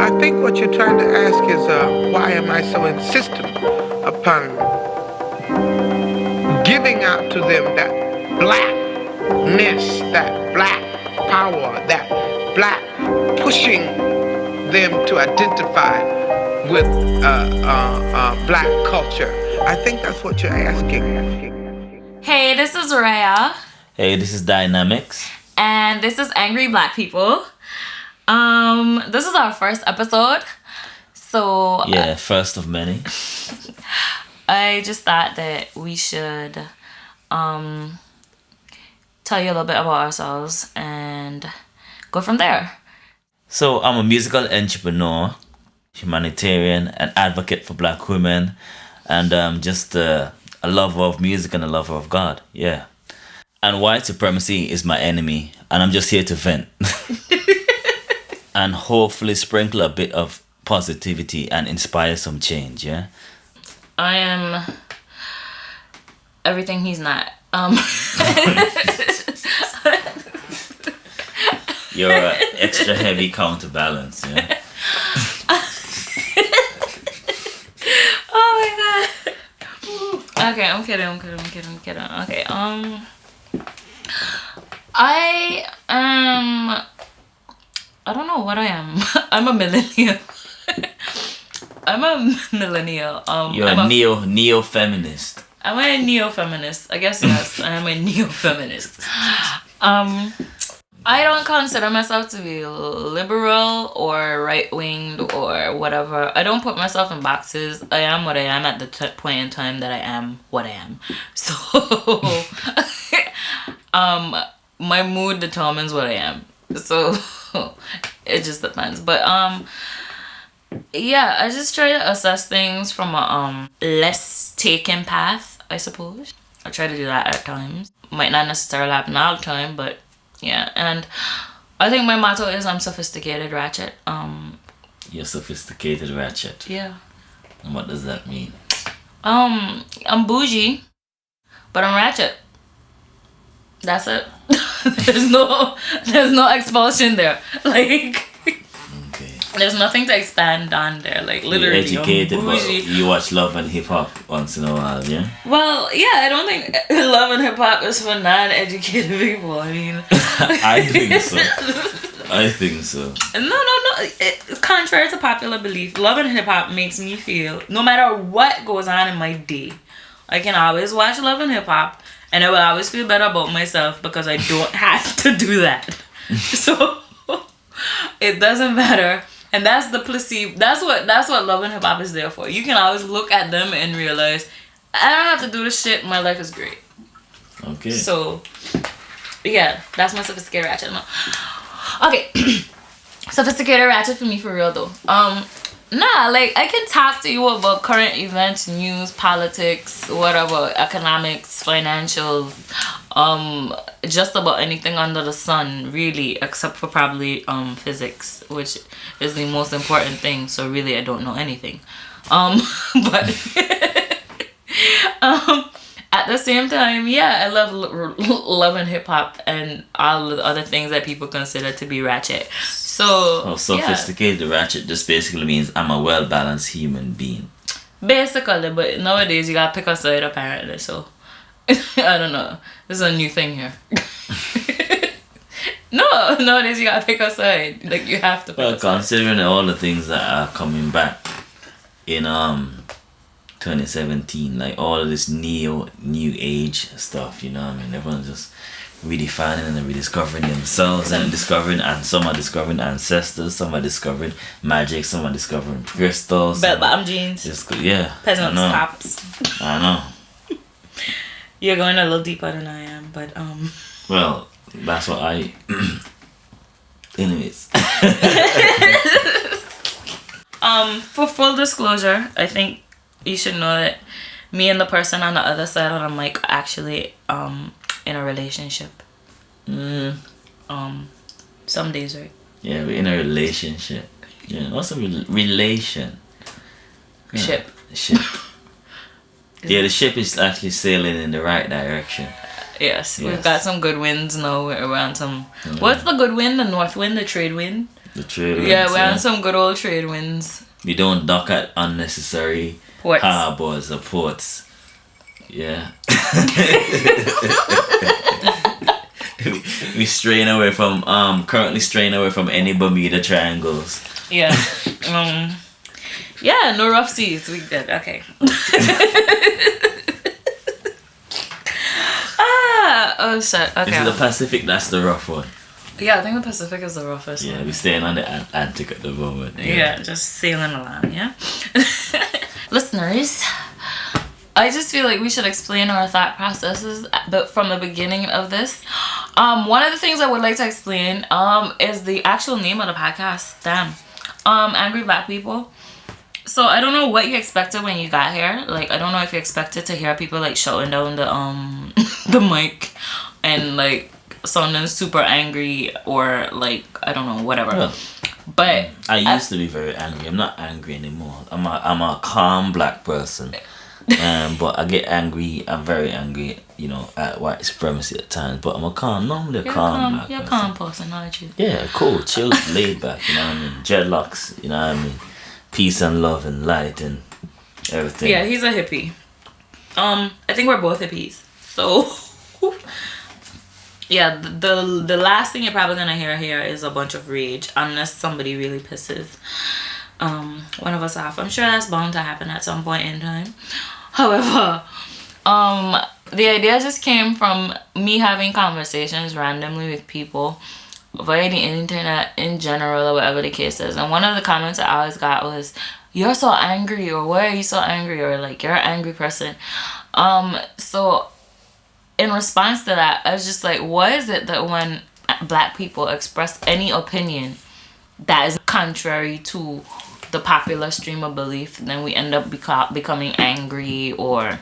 I think what you're trying to ask is why am I so insistent upon giving out to them that blackness, that black power, that black pushing them to identify with black culture. I think that's what you're asking. Hey, this is Riah. Hey, this is Dynamiks. And this is Angry Black People. This is our first episode. So yeah, first of many. I just thought that we should tell you a little bit about ourselves and go from there. So I'm a musical entrepreneur, humanitarian, an advocate for black women, and just a lover of music and a lover of God. Yeah. And white supremacy is my enemy, and I'm just here to vent. And hopefully sprinkle a bit of positivity and inspire some change, yeah? I am everything he's not. You're an extra heavy counterbalance, yeah? Oh my god. Okay, I'm kidding. Okay, I don't know what I am. I'm a millennial. You're a neo-feminist. I'm a neo-feminist. I guess yes, I am a neo-feminist. I don't consider myself to be liberal or right-winged or whatever. I don't put myself in boxes. I am what I am at the point in time that I am what I am. So, my mood determines what I am. So, it just depends. But, yeah, I just try to assess things from a less taken path, I suppose. I try to do that at times. Might not necessarily happen all the time, but yeah. And I think my motto is I'm sophisticated ratchet. You're sophisticated ratchet. Yeah. And what does that mean? I'm bougie, but I'm ratchet. That's it. There's no expulsion there. Like, okay. There's nothing to expand on there. Like, literally, you're educated, I'm but bougie. you watch Love and Hip Hop once in a while, yeah? Well, yeah, I don't think love and hip hop is for non-educated people. I mean, I think so. No. Contrary to popular belief, love and hip hop makes me feel no matter what goes on in my day, I can always watch love and hip hop, and I will always feel better about myself because I don't have to do that. So it doesn't matter. And that's the placebo. That's what love and hip hop is there for. You can always look at them and realize I don't have to do this shit. My life is great. Okay. So, yeah, that's my sophisticated ratchet. No. Okay, sophisticated ratchet for me for real though. Like I can talk to you about current events, news, politics, whatever, economics, financial, just about anything under the sun, really, except for probably physics, which is the most important thing. So really, I don't know anything. But at the same time, yeah, I love love and hip hop and all the other things that people consider to be ratchet. So sophisticated ratchet just basically means I'm a well-balanced human being. Basically, but nowadays you gotta pick a side apparently. So I don't know. This is a new thing here. No, nowadays you gotta pick a side. Like you have to pick a side. Considering all the things that are coming back in 2017, like all of this new age stuff, you know what I mean? Everyone's just redefining and rediscovering themselves and some are discovering ancestors, some are discovering magic, some are discovering crystals. Bell bottom jeans. Yeah. Peasant tops. I know. You're going a little deeper than I am, but well, that's what I anyways. For full disclosure, I think you should know that me and the person on the other side of the mic actually in a relationship. Some days, right? Yeah, we're in a relationship. Yeah, what's a relation? Ship. Yeah, the ship is actually sailing in the right direction. Yes, we've got some good winds now. We're on some. What's the good wind? The north wind, the trade wind. The trade winds. Yeah, we're on some good old trade winds. We don't dock at unnecessary Ports. harbors or ports. Yeah. we straying away from currently straying away from any Bermuda triangles. Yeah. Yeah, no rough seas. We good. Okay. Oh shit. Okay. Is it the Pacific that's the rough one? Yeah, I think the Pacific is the roughest Yeah, one. we're staying on the Atlantic at the moment. Yeah, just sailing along, yeah? Listeners, I just feel like we should explain our thought processes from the beginning of this. One of the things I would like to explain is the actual name of the podcast. Damn. Angry Black People. So I don't know what you expected when you got here. Like, I don't know if you expected to hear people like shouting down the the mic and like sounding super angry or like I don't know, whatever. Yeah. But I used to be very angry. I'm not angry anymore. I'm a calm black person. But I get angry. I'm very angry, you know, at white supremacy at times. But I'm normally a calm black you're a person. calm person, aren't you? Yeah, cool, chill, laid back. You know what I mean? Dreadlocks. You know what I mean? Peace and love and light and everything. Yeah, he's a hippie. I think we're both hippies. So yeah, the last thing you're probably gonna hear here is a bunch of rage unless somebody really pisses one of us off. I'm sure that's bound to happen at some point in time. However, the idea just came from me having conversations randomly with people via the internet in general or whatever the case is. And one of the comments I always got was, "You're so angry," or "Why are you so angry?" or like, "You're an angry person." So in response to that, I was just like, what is it that when black people express any opinion that is contrary to the popular stream of belief, then we end up becoming angry, or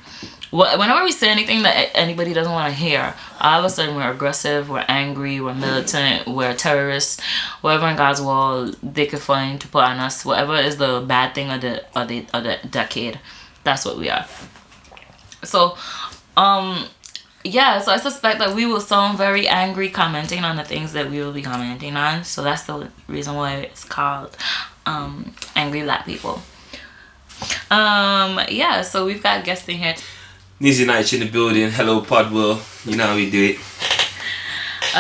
whenever we say anything that anybody doesn't want to hear, all of a sudden we're aggressive, we're angry, we're militant, we're terrorists, whatever in God's world they could find to put on us, whatever is the bad thing of the decade, that's what we are. So yeah, so I suspect that we will sound very angry commenting on the things that we will be commenting on. So that's the reason why it's called Angry Black People. Yeah, so we've got guests in here. Nizzy Nights in the building. Hello, Podwell. You know how we do it.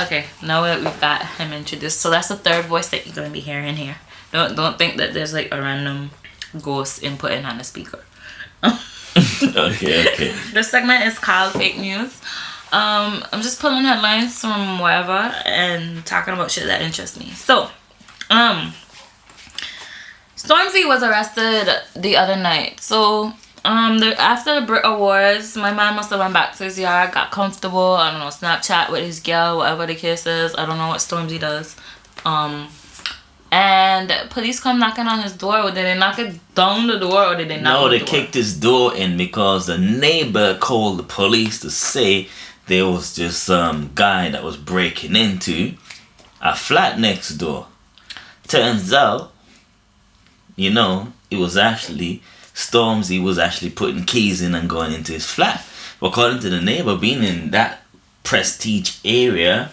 Okay, now that we've got him introduced, so that's the third voice that you're gonna be hearing here. Don't think that there's like a random ghost inputting on the speaker. Okay. This segment is called Fake News. I'm just pulling headlines from wherever and talking about shit that interests me. So, Stormzy was arrested the other night. So, after the Brit Awards, my man must have went back to his yard, got comfortable, I don't know, Snapchat with his girl, whatever the case is. I don't know what Stormzy does. And police come knocking on his door. Or did they knock it down the door, or did they knock on the door? No, they kicked his door in because the neighbor called the police to say there was just some guy that was breaking into a flat next door. Turns out, you know, it was actually Stormzy was actually putting keys in and going into his flat. But according to the neighbor, being in that prestige area,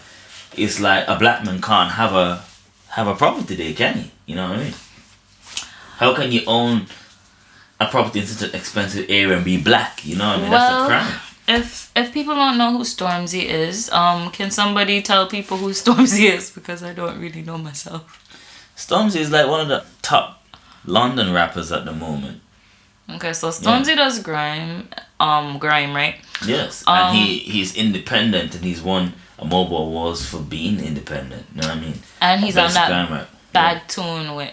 it's like a black man can't have a property there, can he? You know what I mean? How can you own a property in such an expensive area and be black? You know what I mean? Well, that's a crime. If people don't know who Stormzy is, can somebody tell people who Stormzy is? Because I don't really know myself. Stormzy is like one of the top London rappers at the moment. Okay, so Stormzy does grime, right? Yes, and he's independent, and he's won a mobile awards for being independent. You know what I mean? And he's on that grime bad tune with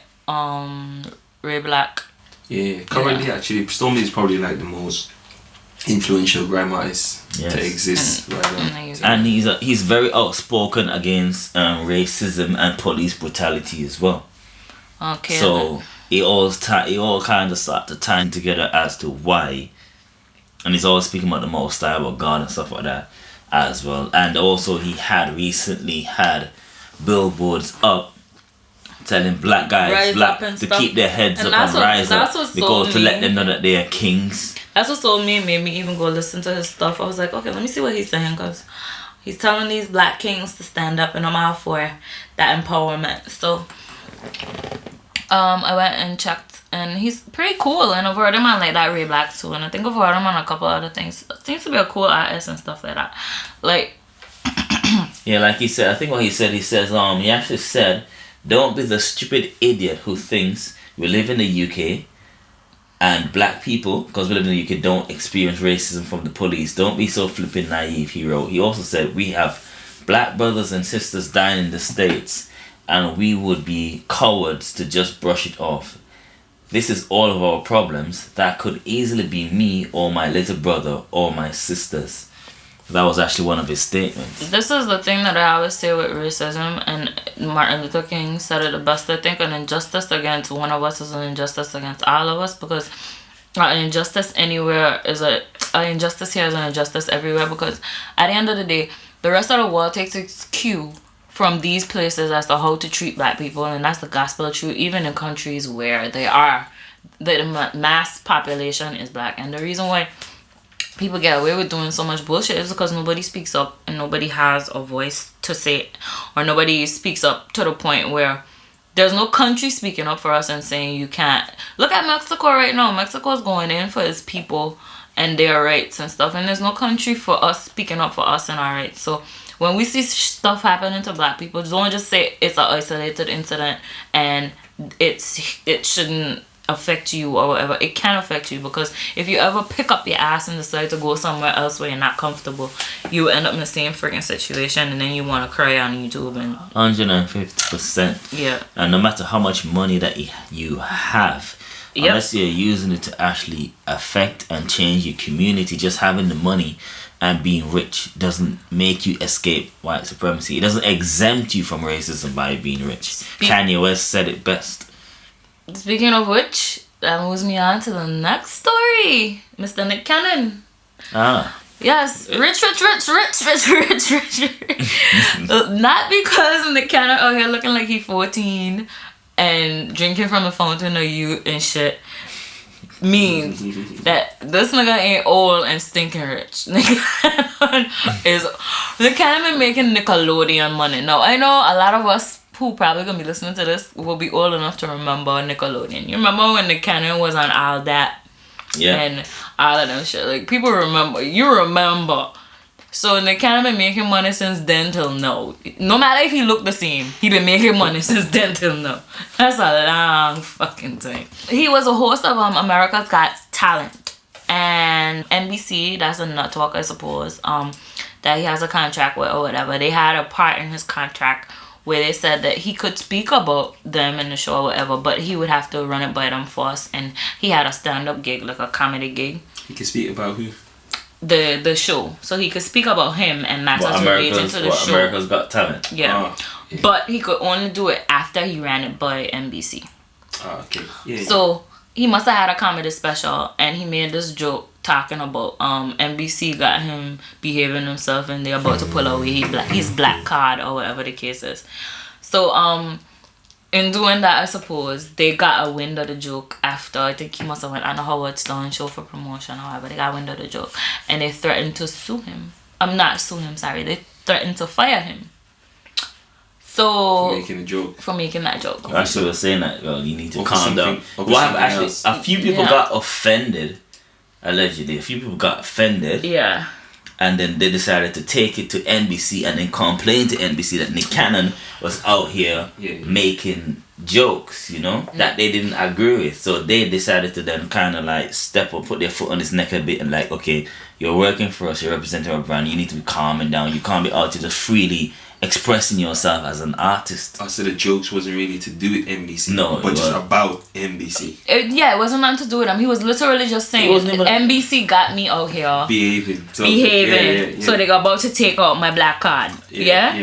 Ray Black. Yeah, currently actually, Stormzy is probably like the most influential grime artist to exist right now. And he's very outspoken against racism and police brutality as well. Okay. So it all kind of start to tie together as to why, and he's always speaking about the Most High, about God and stuff like that as well. And also he had recently had billboards up telling black guys to keep their heads up and rise up, because to let them know that they are kings. That's what sold me and made me even go listen to his stuff. I was like, okay, let me see what he's saying, because he's telling these black kings to stand up, and I'm all for that empowerment. So I went and checked, and he's pretty cool. And I've heard him on like that Ray Black too, and I think I've heard him on a couple other things. Seems to be a cool artist and stuff like that. Like, yeah, like he said, I think what he said, he actually said, don't be the stupid idiot who thinks we live in the UK and black people, because we live in the UK, don't experience racism from the police. Don't be so flipping naive, he wrote. He also said, we have black brothers and sisters dying in the States, and we would be cowards to just brush it off. This is all of our problems. That could easily be me or my little brother or my sisters. That was actually one of his statements. This is the thing that I always say with racism, and Martin Luther King said it the best. I think an injustice against one of us is an injustice against all of us, because an injustice anywhere is an injustice here is an injustice everywhere, because at the end of the day, the rest of the world takes its cue from these places as to how to treat black people, and that's the gospel truth, even in countries where they are, the mass population is black. And the reason why people get away with doing so much bullshit is because nobody speaks up, and nobody has a voice to say it, or nobody speaks up to the point where there's no country speaking up for us and saying you can't. Look at Mexico right now. Mexico's going in for its people and their rights and stuff, and there's no country for us speaking up for us and our rights. So when we see stuff happening to black people, don't just say it's an isolated incident and it shouldn't affect you or whatever. It can affect you, because if you ever pick up your ass and decide to go somewhere else where you're not comfortable, you end up in the same freaking situation, and then you want to cry on YouTube and 150%. Yeah. And no matter how much money that you have, unless you're using it to actually affect and change your community, just having the money and being rich doesn't make you escape white supremacy. It doesn't exempt you from racism by being rich. Kanye West said it best. Speaking of which, that moves me on to the next story. Mr. Nych Cannon. Yes, rich. Not because Nik Cannon out here looking like he's 14 and drinking from the fountain of youth and shit means that this nigga ain't old and stinking rich. Nik Cannon been making Nickelodeon money. Now, I know a lot of us who probably gonna be listening to this will be old enough to remember Nickelodeon. You remember when Nik Cannon was on All That? Yeah. And all of them shit. Like, people remember. You remember. So Nik Cannon been making money since then till now. No matter if he looked the same, he been making money since then till now. That's a long fucking time. He was a host of America's Got Talent. And NBC, that's a network, I suppose, that he has a contract with or whatever. They had a part in his contract where they said that he could speak about them in the show or whatever, but he would have to run it by them first. And he had a stand-up gig, like a comedy gig. He could speak about who? The show. So he could speak about him and matters related to the show. America's Got Talent. Yeah. Yeah. But he could only do it after he ran it by NBC. Okay. Yeah. So he must have had a comedy special, and he made this joke talking about NBC got him behaving himself, and they're about to pull away his black card or whatever the case is. So in doing that, I suppose they got a wind of the joke after. I think he must have went on a Howard Stern show for promotion, however they got wind of the joke, and they threatened to sue him. They threatened to fire him. So for making a joke. For making that joke. Actually, was saying that, well, you need to calm down. A few people got offended. Allegedly, a few people got offended. Yeah. And then they decided to take it to NBC and then complain to NBC that Nik Cannon was out here making jokes, that they didn't agree with. So they decided to then kind of like step up, put their foot on his neck a bit and like, okay, you're working for us, you're representing our brand, you need to be calming down. You can't be out here just freely expressing yourself as an artist. So the jokes wasn't really to do with NBC. No, but just about NBC. It wasn't nothing to do with him. He was literally just saying NBC got me out here behaving. Yeah. So they got about to take out my black card. Yeah.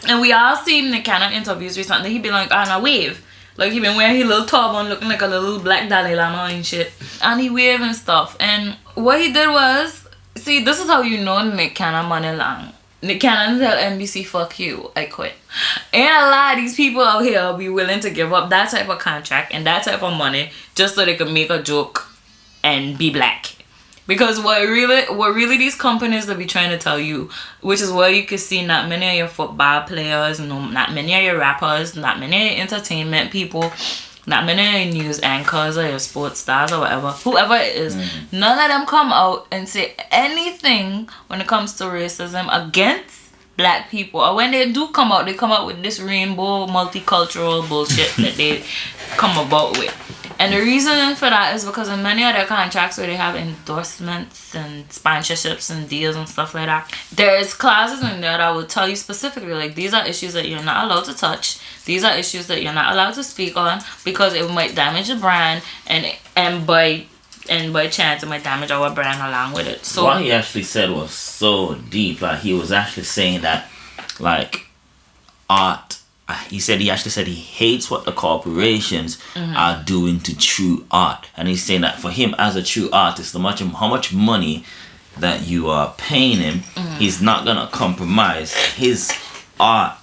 And we all seen the Cannon interviews recently. He be like on a wave. Like he been wearing his little turban looking like a little black Dalai Lama and shit. And he wave and stuff. And what he did was, see, this is how you know Nik Cannon money long. Nik Cannon tell NBC, fuck you, I quit. Ain't a lot of these people out here be willing to give up that type of contract and that type of money just so they can make a joke and be black. Because what really these companies that be trying to tell you, which is why you can see not many of your football players, not many of your rappers, not many of your entertainment people, not many of your news anchors or your sports stars or whatever, whoever it is, none of them come out and say anything when it comes to racism against black people. Or when they do come out, they come out with this rainbow multicultural bullshit that they come about with. And the reason for that is because in many other contracts where they have endorsements and sponsorships and deals and stuff like that, there's clauses in there that will tell you specifically, like, these are issues that you're not allowed to touch. These are issues that you're not allowed to speak on because it might damage the brand, and by chance it might damage our brand along with it. So what he actually said was so deep. Like, he was actually saying that, like, art. He actually said he hates what the corporations are doing to true art. And he's saying that for him as a true artist, no matter how much money that you are paying him, he's not going to compromise his art,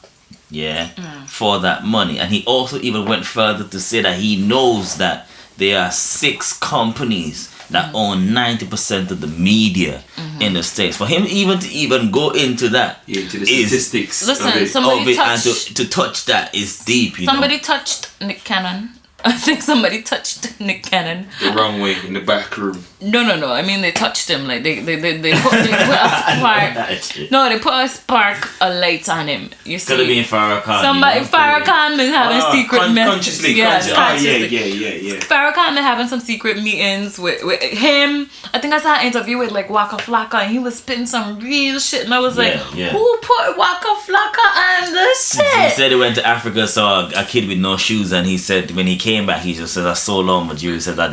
for that money. And he also even went further to say that he knows that there are 6 companies that own 90% of the media in the States. For him even go into that, into the statistics. Listen, somebody touched, and to touch that is deep. Somebody touched Nick Cannon. I think somebody touched Nick Cannon the wrong way in the back room. No. I mean, they touched him. Like they put a spark. No, they put a spark, a light on him. You see, could have been Farrakhan. Farrakhan been having secret consciously. Yeah. Farrakhan been having some secret meetings with him. I think I saw an interview with like Waka Flocka, and he was spitting some real shit, and I was like, who put Waka Flocka on this shit? He said he went to Africa, saw a kid with no shoes, and he said when he came back, he just said, "That's so long, but you said I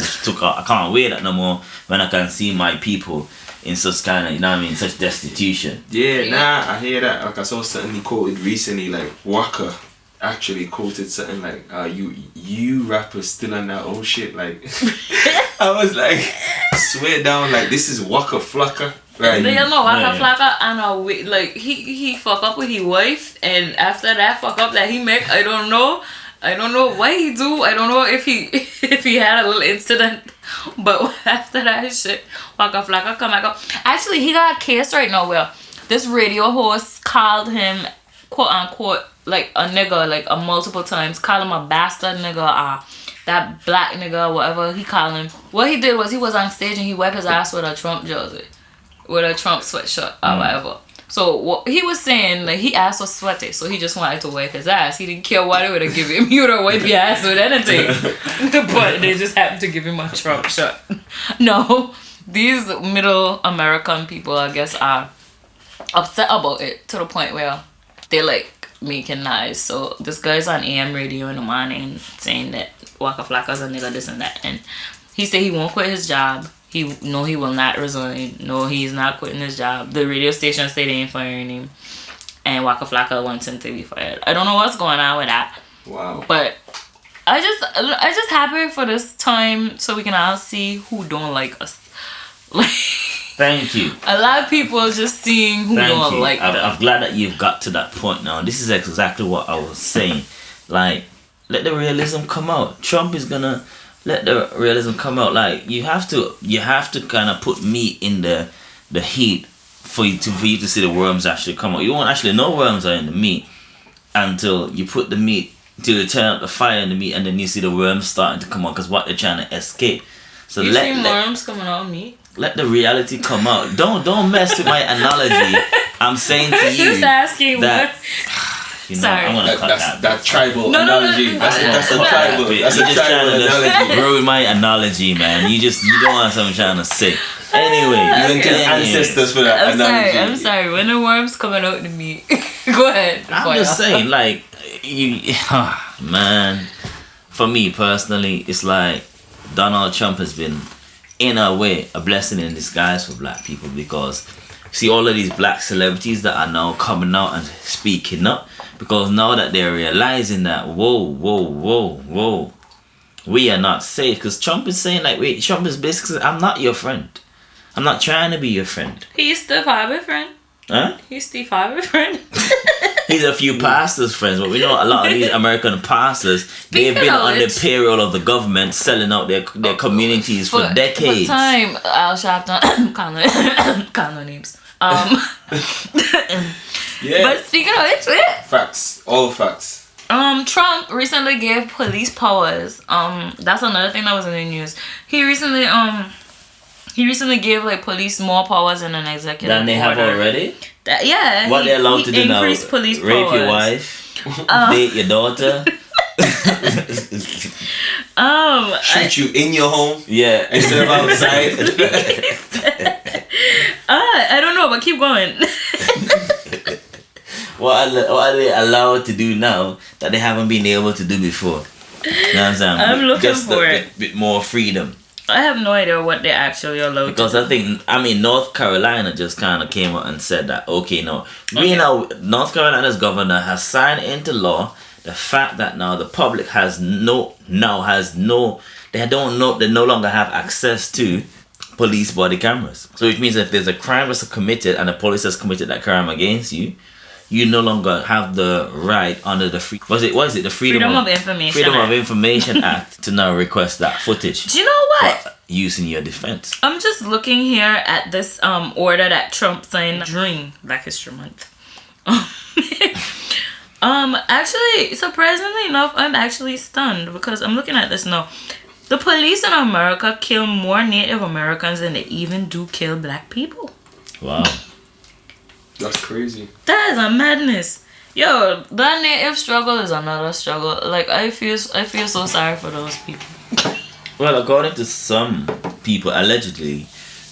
can't wear that no more when I can see my people in such kind of, you know what I mean, such destitution." I hear that. Like, I saw something he quoted recently, like Waka actually quoted something like, you rappers still on that old shit. Like, I was like, swear down, like, this is Waka Flocka. Right. They don't know Waka Flocka, and like he fuck up with his wife, and after that fuck up that he make, I don't know what he do. I don't know if he had a little incident, but after that shit, Waka Flocka come back up. Actually, he got a case right now where this radio host called him, quote unquote, like a nigga, like a multiple times, called him a bastard nigga, that black nigga, whatever he called him. What he did was he was on stage and he wiped his ass with a Trump jersey, with a Trump sweatshirt or whatever. So what he was saying, like, his ass was sweaty, so he just wanted to wipe his ass. He didn't care what they would have given him. You would have wiped your ass with anything. But they just happened to give him a Trump shirt. No, these middle American people, I guess, are upset about it to the point where they like making noise. So this guy's on AM radio in the morning saying that Waka Flocka's a nigga, this and that. And he said he won't quit his job. He will not resign. No, he's not quitting his job. The radio station said they ain't firing him, and Waka Flocka wants him to be fired. I don't know what's going on with that. Wow. But I just happy for this time so we can all see who don't like us. Like, thank you. A lot of people just seeing who don't like them. I'm glad that you've got to that point now. This is exactly what I was saying. Like, let the realism come out. Trump is gonna let the realism come out. Like, you have to kind of put meat in the heat for you to see the worms actually come out. You won't actually know worms are in the meat until you put the meat, till you turn up the fire in the meat, and then you see the worms starting to come out because what they're trying to escape. So you see worms coming out of meat? Let the reality come out. Don't mess with my analogy. I'm saying to you just asking that. You know, sorry. I'm gonna cut that tribal analogy. That's a tribal. That's a tribal analogy. Ruin my analogy, man. You don't want something I'm trying to say. Anyway, you can ancestors for that analogy. I'm sorry. When the worms coming out to me, go ahead. I'm just saying, like, man. For me personally, it's like Donald Trump has been, in a way, a blessing in disguise for black people, because see all of these black celebrities that are now coming out and speaking up, because now that they're realizing that whoa, we are not safe. Because Trump is saying, like, wait, Trump is basically saying, I'm not your friend. I'm not trying to be your friend. He's Steve Harvey friend. Huh? He's Steve Harvey friend. He's a few pastors' friends, but we know a lot of these American pastors, they've been on the payroll of the government, selling out their communities for decades. For time, Al Sharpton, can't no names. Yeah. But speaking of which, Facts. All facts. Trump recently gave police powers. That's another thing that was in the news. He recently gave like police more powers in an executive than they have order. Already. Yeah. What they're allowed to do now? Increase police rape powers. your wife, date your daughter. Shoot you in your home. Yeah, instead of outside. I don't know, but keep going. What are they allowed to do now that they haven't been able to do before? You know what I'm saying? I'm looking just for a bit more freedom. I have no idea what they actually allowed because to do. North Carolina just kind of came out and said that, okay, now, we know North Carolina's governor has signed into law the fact that now the public they no longer have access to police body cameras. So it means if there's a crime that's committed and the police has committed that crime against you, you no longer have the right under the Freedom of Information Act to now request that footage. Do you know what? For use in your defense. I'm just looking here at this order that Trump signed during Black History Month. Actually, surprisingly enough, I'm actually stunned because I'm looking at this now. The police in America kill more Native Americans than they even do kill black people. Wow. That's crazy. That is a madness. Yo, that Native struggle is another struggle. Like, I feel so sorry for those people. Well, according to some people, allegedly,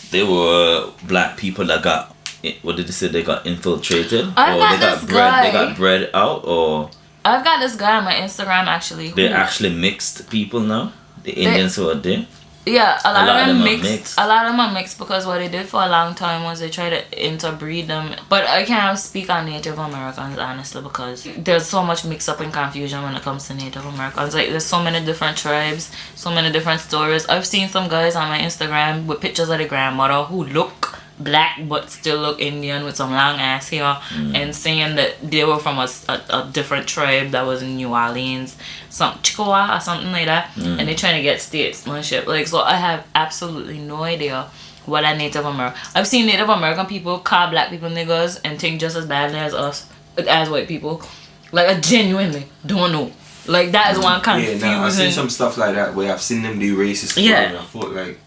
they were black people that got, what did they say, they got infiltrated? They got bred out, or... I've got this guy on my Instagram, actually. They're actually mixed people now? The Indians who are there? Yeah, a lot of them are mixed. A lot of them are mixed because what they did for a long time was they tried to interbreed them. But I can't speak on Native Americans, honestly, because there's so much mix-up and confusion when it comes to Native Americans. Like, there's so many different tribes, so many different stories. I've seen some guys on my Instagram with pictures of their grandmother who look black but still look Indian with some long ass hair and saying that they were from a different tribe that was in New Orleans, some Chippewa or something like that, and they're trying to get statesmanship. Like, so I have absolutely no idea what a Native American... I've seen Native American people call black people niggas and think just as badly as us, as white people. Like, I genuinely don't know. Like, that is one confusing... Yeah, I've seen some stuff like that where I've seen them do racist stuff and I thought, like,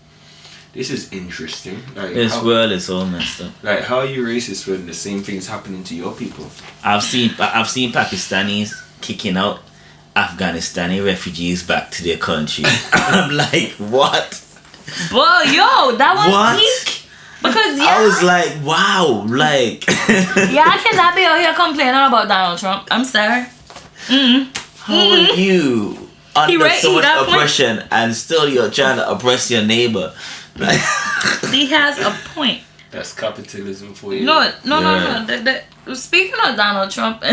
this is interesting. Like, this world is all messed up. Like, how are you racist when the same thing's happening to your people? I've seen Pakistanis kicking out Afghanistani refugees back to their country. I'm like, what? Bro, yo, that was peak. Because I was like, wow, like... I cannot be out here complaining about Donald Trump. I'm sorry. How are you under so much oppression and still you're trying to oppress your neighbor? Like, he has a point. That's capitalism for you. No. Speaking of Donald Trump,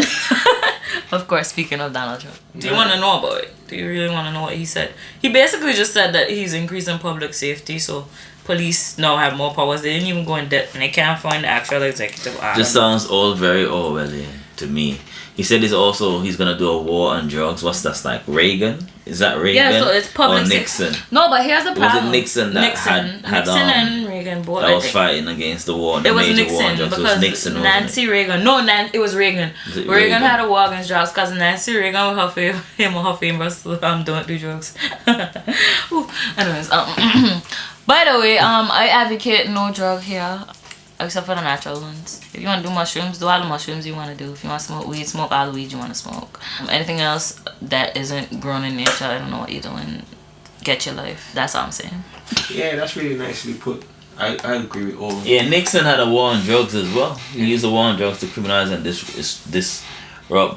of course, speaking of Donald Trump, do you want to know about it? Do you really want to know what he said? He basically just said that he's increasing public safety, so police now have more powers. They didn't even go in depth, and they can't find the actual executive order. Just sounds all very Orwellian to me. He said he's gonna do a war on drugs. What's that, like Reagan? Is that Reagan? Yeah, so it's public. Or Nixon? No, but here's the problem. Was it Nixon that Nixon and Reagan both? That was fighting against the war. It was Nixon because Nixon, Nancy Reagan. No, it was Reagan. Reagan had a war against drugs because Nancy Reagan was him or her famous don't do drugs. Anyways, by the way, I advocate no drug here. Except for the natural ones. If you want to do mushrooms, do all the mushrooms you want to do. If you want to smoke weed, smoke all the weed you want to smoke. Anything else that isn't grown in nature, I don't know what you're doing. Get your life. That's all I'm saying. Yeah, that's really nicely put. I agree with all of Yeah, Nixon had a war on drugs as well. He used the war on drugs to criminalize and disrupt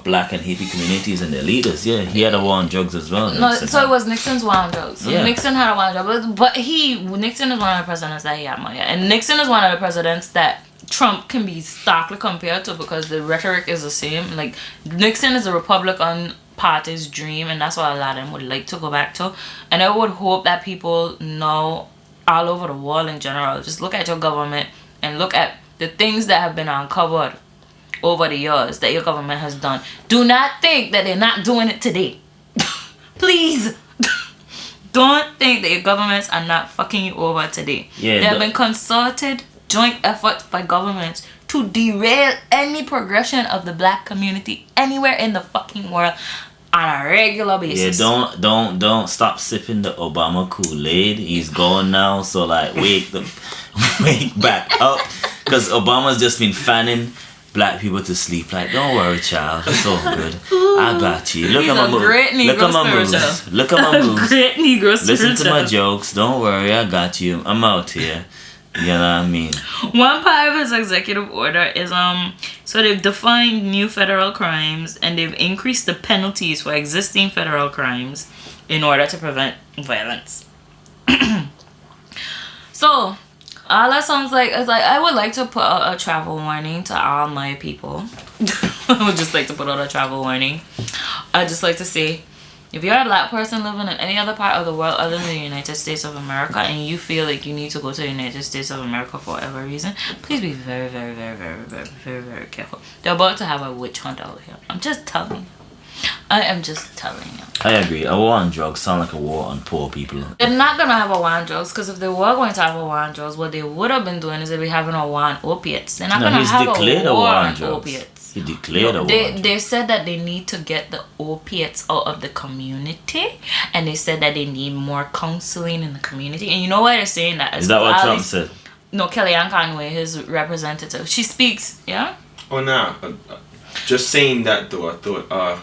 black and hippie communities and their leaders. Yeah, he had a war on drugs as well. So it was Nixon's war on drugs. So yeah. Nixon had a war on drugs, but Nixon is one of the presidents that he admired, and Nixon is one of the presidents that Trump can be starkly compared to because the rhetoric is the same. Like, Nixon is a Republican Party's dream, and that's what a lot of them would like to go back to. And I would hope that people know all over the world in general, just look at your government and look at the things that have been uncovered over the years that your government has done. Do not think that they're not doing it today. Please. Don't think that your governments are not fucking you over today. Yeah, there have been concerted joint efforts by governments to derail any progression of the black community anywhere in the fucking world on a regular basis. Yeah, don't stop sipping the Obama Kool-Aid. He's gone now, so like wake back up, because Obama's just been fanning black people to sleep. Like, don't worry, child, it's all good. I got you. Look at my moves. Look at my moves. Look at my moves. Great Negro Listen to my jokes. Don't worry, I got you. I'm out here. You know what I mean? One part of his executive order is so they've defined new federal crimes and they've increased the penalties for existing federal crimes in order to prevent violence. So all that sounds like is like I would like to put out a travel warning to all my people. I would just like to put out a travel warning. I'd just like to say, if you're a black person living in any other part of the world other than the United States of America and you feel like you need to go to the United States of America for whatever reason, please be very, very, very, very, very, very, very careful. They're about to have a witch hunt out here. I'm just telling you. I am just telling you. I agree. A war on drugs sound like a war on poor people. They're not going to have a war on drugs, because if they were going to have a war on drugs, what they would have been doing is they'd be having a war on opiates. They're not going to have a war on opiates. He declared a war. They said that they need to get the opiates out of the community, and they said that they need more counseling in the community. And you know why they're saying that? Is that what Trump said? No, Kellyanne Conway, his representative. She speaks, yeah? Oh, no. Just saying that, though, I thought,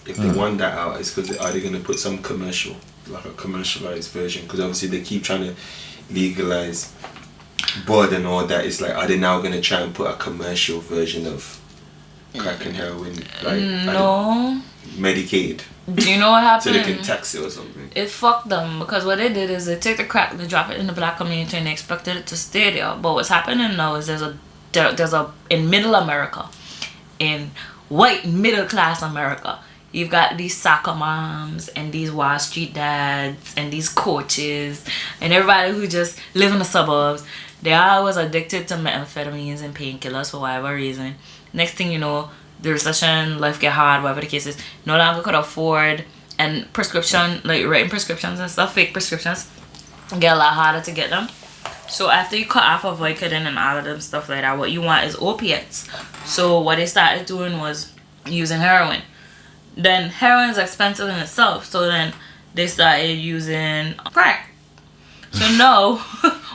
if they want that out, it's because are they going to put some commercial, like a commercialized version? Because obviously they keep trying to legalize bud and all that. It's like, are they now going to try and put a commercial version of crack and heroin, like no, Medicaid? Do you know what happened? So they can tax it or something. It fucked them, because what they did is they take the crack, they drop it in the black community, and they expected it to stay there. But what's happening now is there's a in middle America, in white middle class America, you've got these soccer moms and these Wall Street dads and these coaches and everybody who just live in the suburbs. They all was addicted to methamphetamines and painkillers for whatever reason. Next thing you know, the recession, life get hard, whatever the case is, no longer could afford, and prescription, like writing prescriptions and stuff, fake prescriptions, get a lot harder to get them. So after you cut off of Vicodin and all of them stuff like that, what you want is opiates. So what they started doing was using heroin. Then heroin is expensive in itself, so then they started using crack. So no,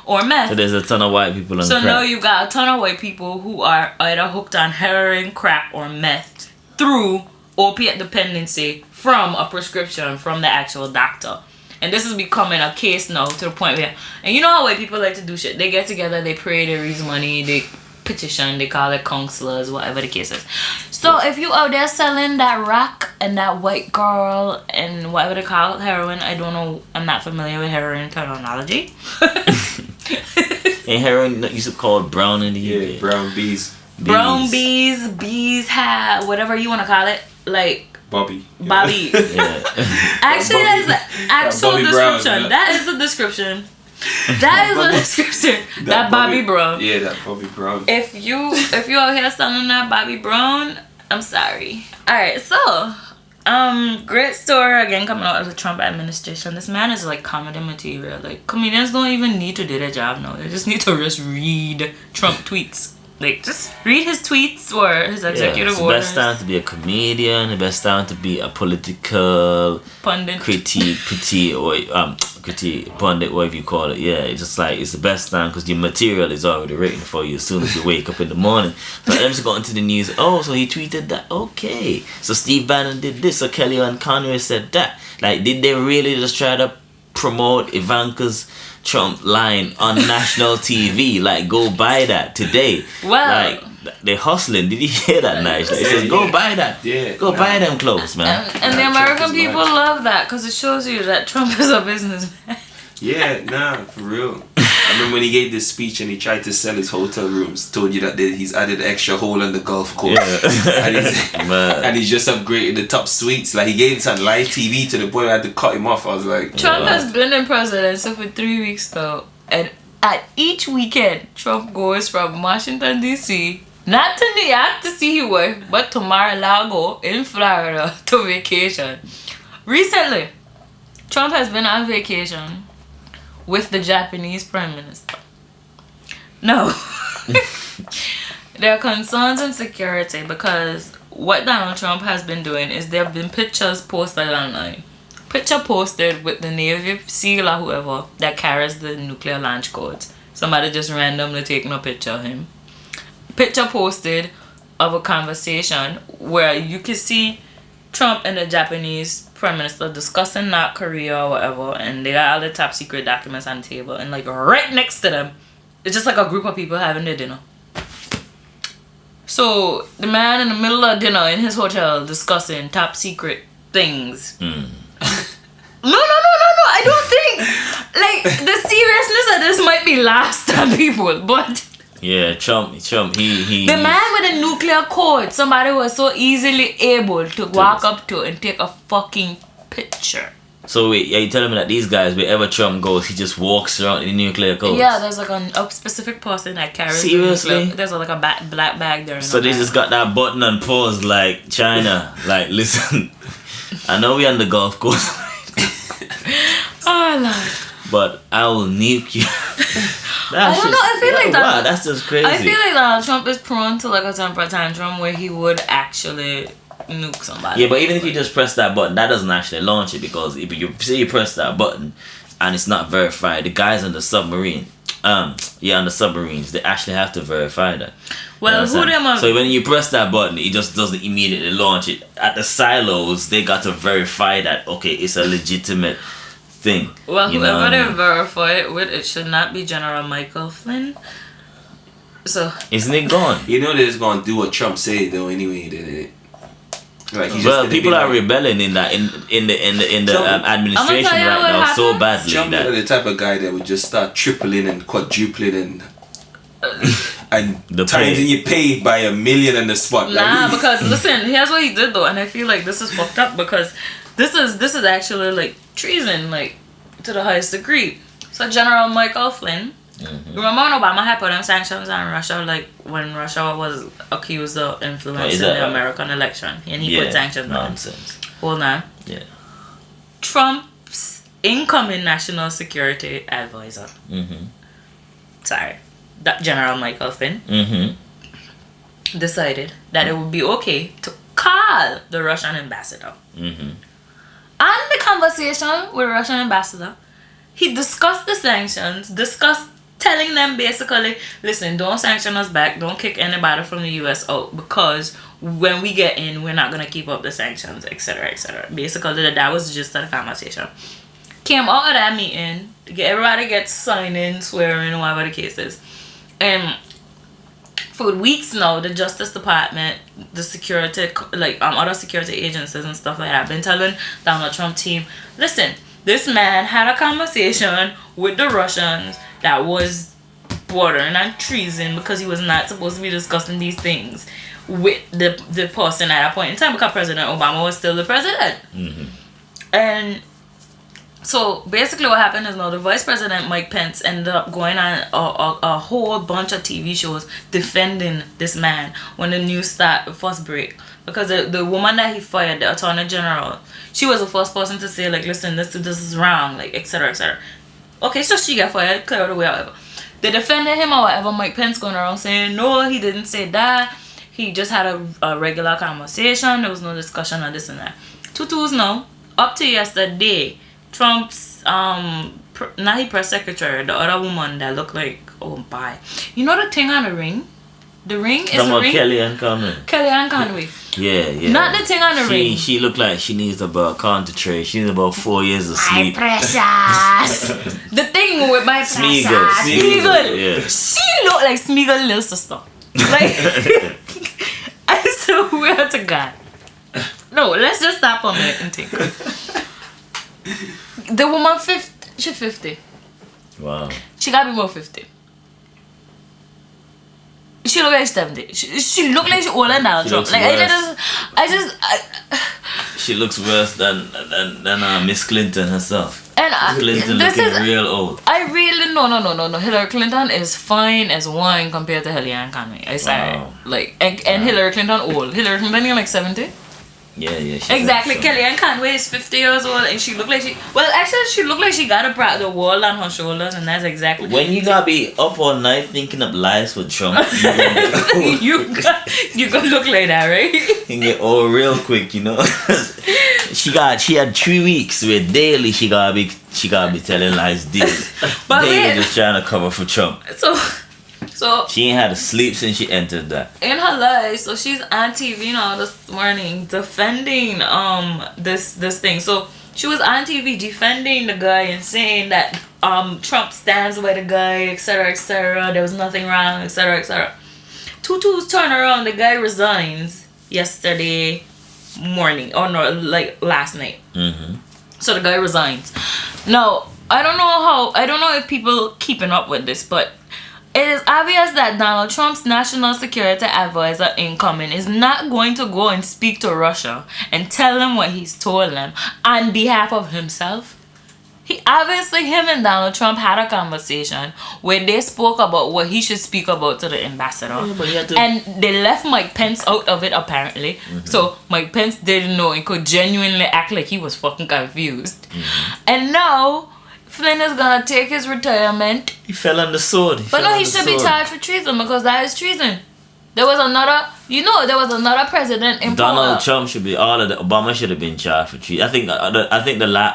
or meth. So there's a ton of white people on So crack. now you got a ton of white people who are either hooked on heroin, crack, or meth through opiate dependency from a prescription from the actual doctor. And this is becoming a case now to the point where, and you know how white people like to do shit. They get together, they pray, they raise money, they petition, they call it counselors, whatever the case is. So if you out there selling that rock and that white girl and whatever they call heroin, I don't know, I'm not familiar with heroin terminology. And heroin used to call it brown in the UK. Yeah, brown bees. Brown bees hat, whatever you want to call it, like Bobby. Bobby. Yeah. Actually, that's the actual Bobby description. Brown, yeah. That is the description. That is the description. That Bobby Brown. Yeah, that Bobby Brown. If you out here selling that Bobby Brown, I'm sorry. Alright, so great story again coming out of the Trump administration. This man is like comedy material. Like, comedians don't even need to do their job now. They just need to just read Trump tweets. Like, just read his tweets or his executive orders. It's the best time to be a comedian, the best time to be a political pundit, critique pundit, whatever you call it. Yeah, it's just like, it's the best time because your material is already written for you as soon as you wake up in the morning. So let me just go into the news. Oh, so he tweeted that. Okay, so Steve Bannon did this. So Kellyanne Conway said that. Like, did they really just try to promote Ivanka's Trump line on national TV? Like, go buy that today. Well, like, they hustling. Did you hear that, Nice? Like, it says, go buy that. Yeah. Go buy them clothes, man. And the American people love that because it shows you that Trump is a businessman. Yeah, nah, for real. I remember when he gave this speech and he tried to sell his hotel rooms, told you that he's added extra hole on the golf course. Yeah. and he's just upgraded the top suites. Like, he gave it on live TV to the point I had to cut him off. I was like, Trump has been in presidency for 3 weeks though, and at each weekend Trump goes from Washington DC not to New York to see his wife, but to Mar-a-Lago in Florida to vacation. Recently, Trump has been on vacation with the Japanese Prime Minister. No. There are concerns in security because what Donald Trump has been doing is there have been pictures posted online. Picture posted with the Navy SEAL or whoever that carries the nuclear launch codes. Somebody just randomly taking a picture of him. Picture posted of a conversation where you can see Trump and the Japanese Prime Minister discussing North Korea or whatever, and they got all the top secret documents on the table, and like right next to them, it's just like a group of people having their dinner. So the man in the middle of dinner in his hotel discussing top secret things. No, I don't think like the seriousness of this might be lost on people, but yeah, Trump, he the man with the nuclear code, somebody was so easily able to walk up to and take a fucking picture. So wait, are you telling me that these guys, wherever Trump goes, he just walks around in nuclear codes? Yeah, there's like a specific person that carries. Seriously? There's like a black bag there. So they just got that button and pause like China. Like, listen, I know we on the Gulf Coast. Oh Lord. But I will nuke you. I don't know. I feel like that. Wow, that's just crazy. I feel like Donald Trump is prone to like a temper tantrum where he would actually nuke somebody. Yeah, but even if you just press that button, that doesn't actually launch it, because if you say you press that button and it's not verified, the guys on the submarine, on the submarines, they actually have to verify that. Well, who them? So when you press that button, it just doesn't immediately launch it. At the silos, they got to verify that okay, it's a legitimate thing. Well, whoever they verify it with, it should not be General Michael Flynn. So isn't it gone? You know they're just gonna do what Trump said though anyway. Like people are rebelling in the administration right now so badly. Trump is the type of guy that would just start tripling and quadrupling and the times in your pay by 1 million on the spot. Nah, because listen, here's what he did though, and I feel like this is fucked up because this is actually like treason, like to the highest degree. So General Michael Flynn. Remember when Obama had put them sanctions on Russia, like when Russia was accused of influencing the American election, and he put sanctions on them. Hold on. Yeah. Trump's incoming national security advisor. Sorry, that General Michael Flynn decided that it would be okay to call the Russian ambassador. On the conversation with the Russian ambassador, he discussed the sanctions, telling them basically, listen, don't sanction us back, don't kick anybody from the US out, because when we get in, we're not going to keep up the sanctions, etc., etc. Basically, that was just the conversation. Came out of that meeting, everybody gets signing, swearing, whatever the case is. And for weeks now, the Justice Department, the security, like other security agencies and stuff like that, have been telling Donald Trump team, listen, this man had a conversation with the Russians that was bordering on treason because he was not supposed to be discussing these things with the person at that point in time, because President Obama was still the president. And so basically what happened is now the Vice President Mike Pence ended up going on a whole bunch of TV shows defending this man when the news first break, because the woman that he fired, the Attorney General, she was the first person to say like, listen, this is wrong, like etc., etc. Okay, so she got fired, clear the way, however. They defended him or whatever. Mike Pence going around saying, no, he didn't say that. He just had a regular conversation. There was no discussion on this and that. Tutus now, up to yesterday, Trump's, not his press secretary, the other woman that looked like, oh, bye. You know the thing on the ring? The ring is the ring? Kellyanne Conway. Yeah. Not the thing on the ring. She looked like she needs about concentrate. She needs about 4 years of sleep. My precious. The thing with my precious. Smeagol. Yeah. She looked like Smeagol's little sister. Like, I swear to God. No, let's just stop on it and think. The woman, she's 50. Wow. She gotta be more 50. She look like she's 70. She look like she's older than Donald Trump. Like I she looks worse than Miss Clinton herself. And Clinton this looking is real old. I really no. Hillary Clinton is fine as wine compared to Hillary and Kanye. I sorry. Wow. Like and Hillary Clinton old. Hillary Clinton is like 70. Yeah. She's Exactly. like Kellyanne Conway is 50 years old and she looked like she looked like she got the wall on her shoulders, and that's exactly when you gotta be up all night thinking up lies with Trump, you gonna look like that, right? you can get old real quick, you know. she had 3 weeks where daily she gotta be telling lies daily. But Daily wait. just trying to cover for Trump. So She ain't had to sleep since she entered that. in her life, so she's on TV now this morning defending this thing. So she was on TV defending the guy and saying that Trump stands by the guy, etc., etc. There was nothing wrong, etc., etc. Tutu's turn around, the guy resigns yesterday morning, or no, like last night. Mm-hmm. So the guy resigns. Now, I don't know if people keeping up with this, but it is obvious that Donald Trump's national security advisor incoming is not going to go and speak to Russia and tell them what he's told them on behalf of himself. Him and Donald Trump had a conversation where they spoke about what he should speak about to the ambassador. Yeah, but you had to- And they left Mike Pence out of it apparently. Mm-hmm. So Mike Pence didn't know and could genuinely act like he was fucking confused. Mm-hmm. And now Flynn is gonna take his retirement. He fell on the sword. But no, he should be charged with treason because that is treason. There was another president in Donald power. Trump should be Obama should have been charged for treason. I think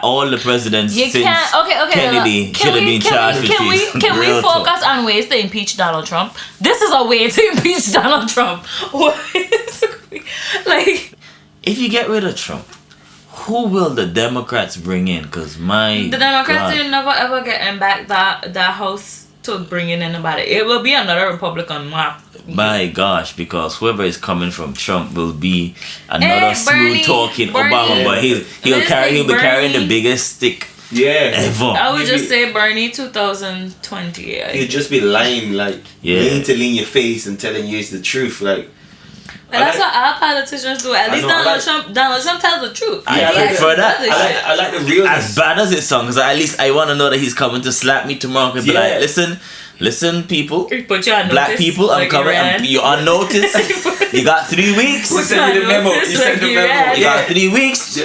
all the presidents You since can't. Okay. Kennedy should have been charged for treason. Can we Real talk. focus on ways to impeach Donald Trump? This is a way to impeach Donald Trump. Like, If you get rid of Trump, who will the Democrats bring in? Because the the Democrats will never ever get him back that house to bring in anybody. It will be another Republican map. My gosh, because whoever is coming from Trump will be another smooth talking Obama, but he'll be carrying the biggest stick ever. I would just say Bernie 2020. He'd just be lying, like lean in your face and telling you it's the truth, like. And that's what all politicians do. At least Donald Trump tells the truth. I prefer that. I like the realness. As bad as it sounds, at least I want to know that he's coming to slap me tomorrow and be like, listen, people, Put you on black notice, people, I'm like coming. You're on notice. You got 3 weeks. We send you the memo. You send the memo. You got 3 weeks.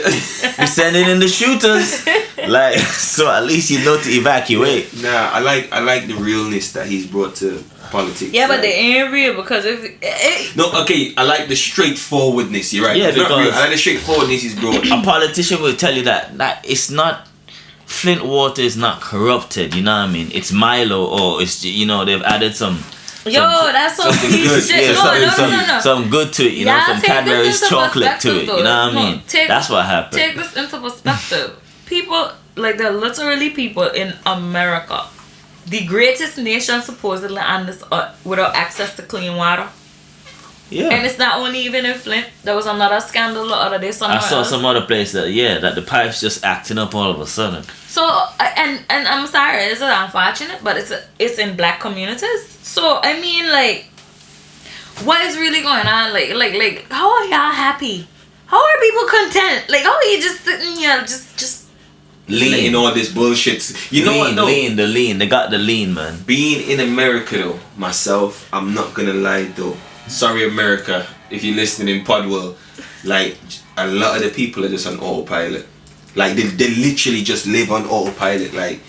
We're sending in the shooters. Like, so at least you know to evacuate. Nah, I like the realness that he's brought to politics. Yeah, but they ain't real because I like the straightforwardness. You're right. Yeah, It's not because real. I like the straightforwardness he's brought. a politician will tell you that it's not. Flint water is not corrupted, you know what I mean? It's Milo, or it's, they've added some. that's some good. shit. No. Some good to it, some Cadbury's chocolate to it, you know what I mean? That's what happened. Take this into perspective. People, like, there are literally people in America, the greatest nation supposedly on this earth, without access to clean water. Yeah. And it's not only even in Flint. There was another scandal the other day somewhere I saw else. some other place that the pipe's just acting up all of a sudden. So and I'm sorry, it's unfortunate, but it's in black communities. So I mean, like, what is really going on? Like how are y'all happy? How are people content? Like, how are you just sitting here just lean all this bullshit? You know what though? Lean. They got the lean, man. Being in America though, myself, I'm not gonna lie though. Sorry, America, if you're listening in Podwell, like, a lot of the people are just on autopilot. Like, they literally just live on autopilot. Like,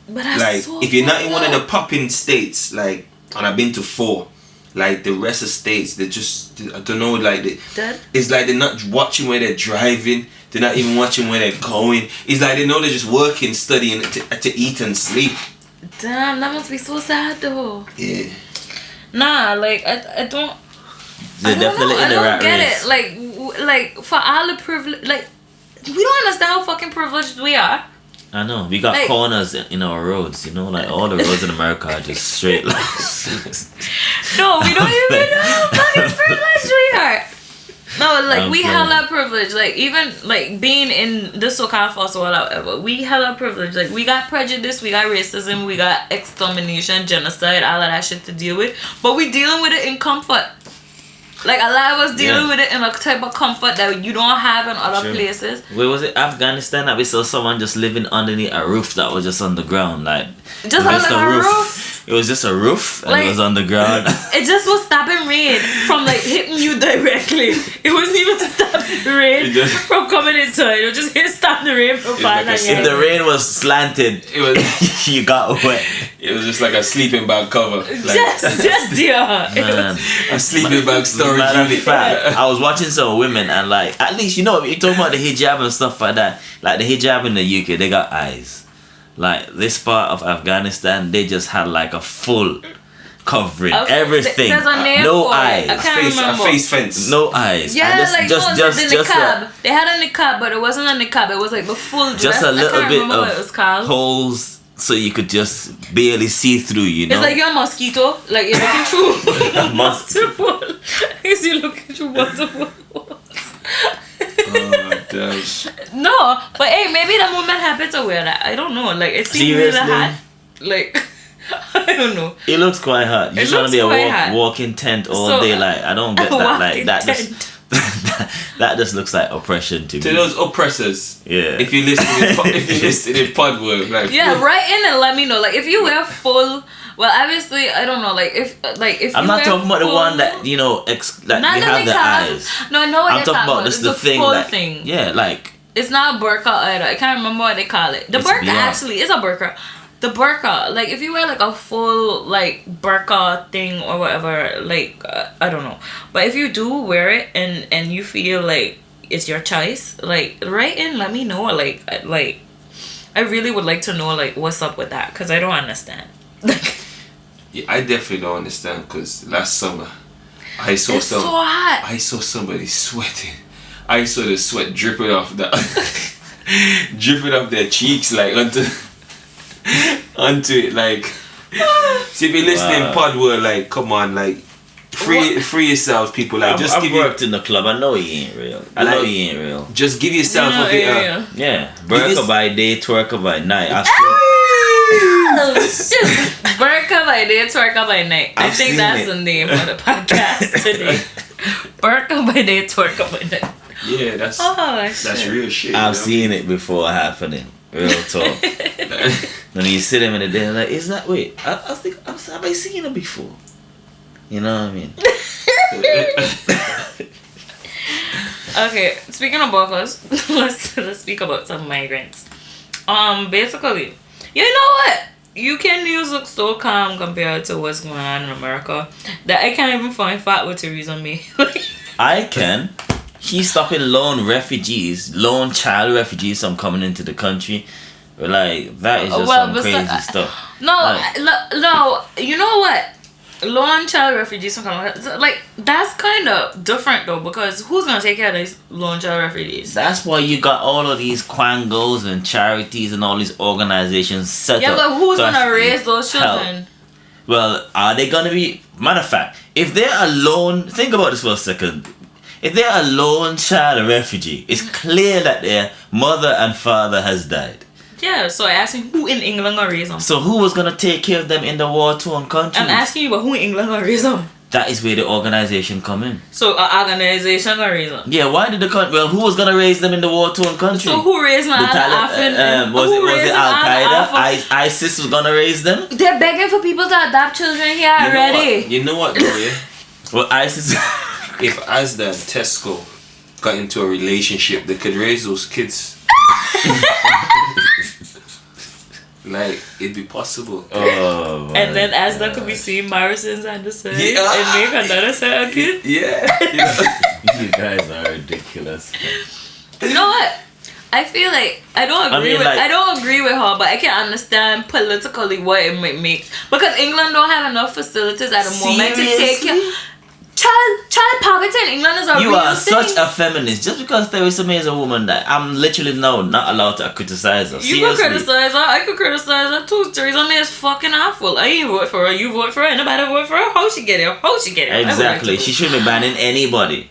but that's like so if you're not in fucked one of up. the popping states, like, and I've been to 4, like, the rest of states, they just, I don't know, like, it's like they're not watching where they're driving. They're not even watching where they're going. It's like they know they're just working, studying to eat and sleep. Damn, that must be so sad though. Yeah. Nah, like, I don't. They're definitely in the rat race. Get it. Like for all the privilege, like, we don't understand how fucking privileged we are. I know. We got corners in our roads, like all the roads in America are just straight lines. No, we don't even know how fucking privileged we are. No, like, we hella privilege. Like, even, like, being in the so-called first world, however, we hella privilege. Like, we got prejudice, we got racism, we got extermination, genocide, all of that shit to deal with. But we dealing with it in comfort. Like a lot of us dealing with it in a type of comfort that you don't have in other places. Where was it? Afghanistan that we saw someone just living underneath a roof that was just on the ground, like just a roof. It was just a roof and like, it was on the ground. It just was stopping rain from like hitting you directly. It wasn't even stopping the rain from coming inside. It was just stopping the rain from falling on you. If the rain was slanted, it was you got wet. It was just like a sleeping bag cover. Like, just yeah. A sleeping bag storage unit. I was watching some women and like at least you know you're talking about the hijab and stuff like that. Like the hijab in the UK, they got eyes. Like this part of Afghanistan, they just had like a full covering, everything. There's a name no for eyes. it. I can't remember. A face fence. No eyes. Yeah, and just the niqab. They had a niqab, but it wasn't a niqab. It was like the full dress. Just a little bit what it was called. of holes, so you could just barely see through. You know, it's like you're a mosquito. Like you're looking through multiple. Because you're looking through multiple walls. Oh, damn. No, but hey, maybe the woman happy to wear that. I don't know. Like it seems really hot. Like I don't know. It looks quite hot. You just want to be a walking tent all day. Like I don't get that. Like that just that just looks like oppression to me. To those oppressors, If you listen in pod work, like write in and let me know. Like if you wear full. Well, obviously, I don't know. Like if I'm not talking about the one that you know you have the eyes. No, I know what I'm talking about. This the thing, full like, thing. Yeah, like it's not a burqa either. I can't remember what they call it. The burqa actually is a burqa. The burqa, like if you wear like a full like burqa thing or whatever, like I don't know. But if you do wear it and you feel like it's your choice, like write in, let me know. Like I really would like to know like what's up with that because I don't understand. Yeah, I definitely don't understand because last summer I saw so hot. I saw somebody sweating. I saw the sweat dripping off dripping off their cheeks like onto it like. See if you're listening, pod world, like come on, like free yourselves, people. Like I've worked in the club. I know he ain't real. I know he ain't real. Just give yourself a bit. Burqa by day, twerker by night. Burqa by day, twerker by night. I think that's the name of the podcast today. Burqa by day, twerker by night. Yeah, that's real shit. I've seen it before happening. Real talk. When you see them in the day, like, is that wait? I think have I seen it before? You know what I mean? Okay, speaking of burqas, let's speak about some migrants. Basically, you know what? UK news looks so calm compared to what's going on in America that I can't even find fault with Theresa May. I can. She's stopping lone child refugees from coming into the country. Like that is just some crazy stuff. No, no, you know what? Lone child refugees from coming. Like that's kind of different though because who's gonna take care of these lone child refugees? That's why you got all of these quangos and charities and all these organizations set up. Yeah, but who's gonna raise those children? Well, are they gonna be? Matter of fact, if they're alone, think about this for a second. If they're a lone child refugee, it's clear that their mother and father has died. Yeah, so I asked him who in England gonna raise them. So who was gonna take care of them in the war-torn countries? I'm asking you, but who in England gonna raise them? That is where the organization come in. So an organization gonna raise them? Yeah, why did who was gonna raise them in the war-torn country? So who raised them? Was it Al-Qaeda? ISIS was gonna raise them? They're begging for people to adopt children here already. You know what though, yeah? Well, ISIS... If Asda and Tesco got into a relationship, they could raise those kids. Like, it'd be possible. Oh, and then Asda could be seeing Morrison's on the side and make another set of kids. Yeah. You guys are ridiculous. You know what? I feel like I don't agree with her, but I can understand politically what it might make because England don't have enough facilities at the moment to take care. Child poverty in England is a real thing. You are such a feminist. Just because Theresa May is a woman that I'm literally not allowed to criticize her. You can criticize her. I could criticize her too. Theresa May is fucking awful. I ain't vote for her. You vote for her. Nobody vote for her. How she get it? Exactly. She shouldn't be banning anybody.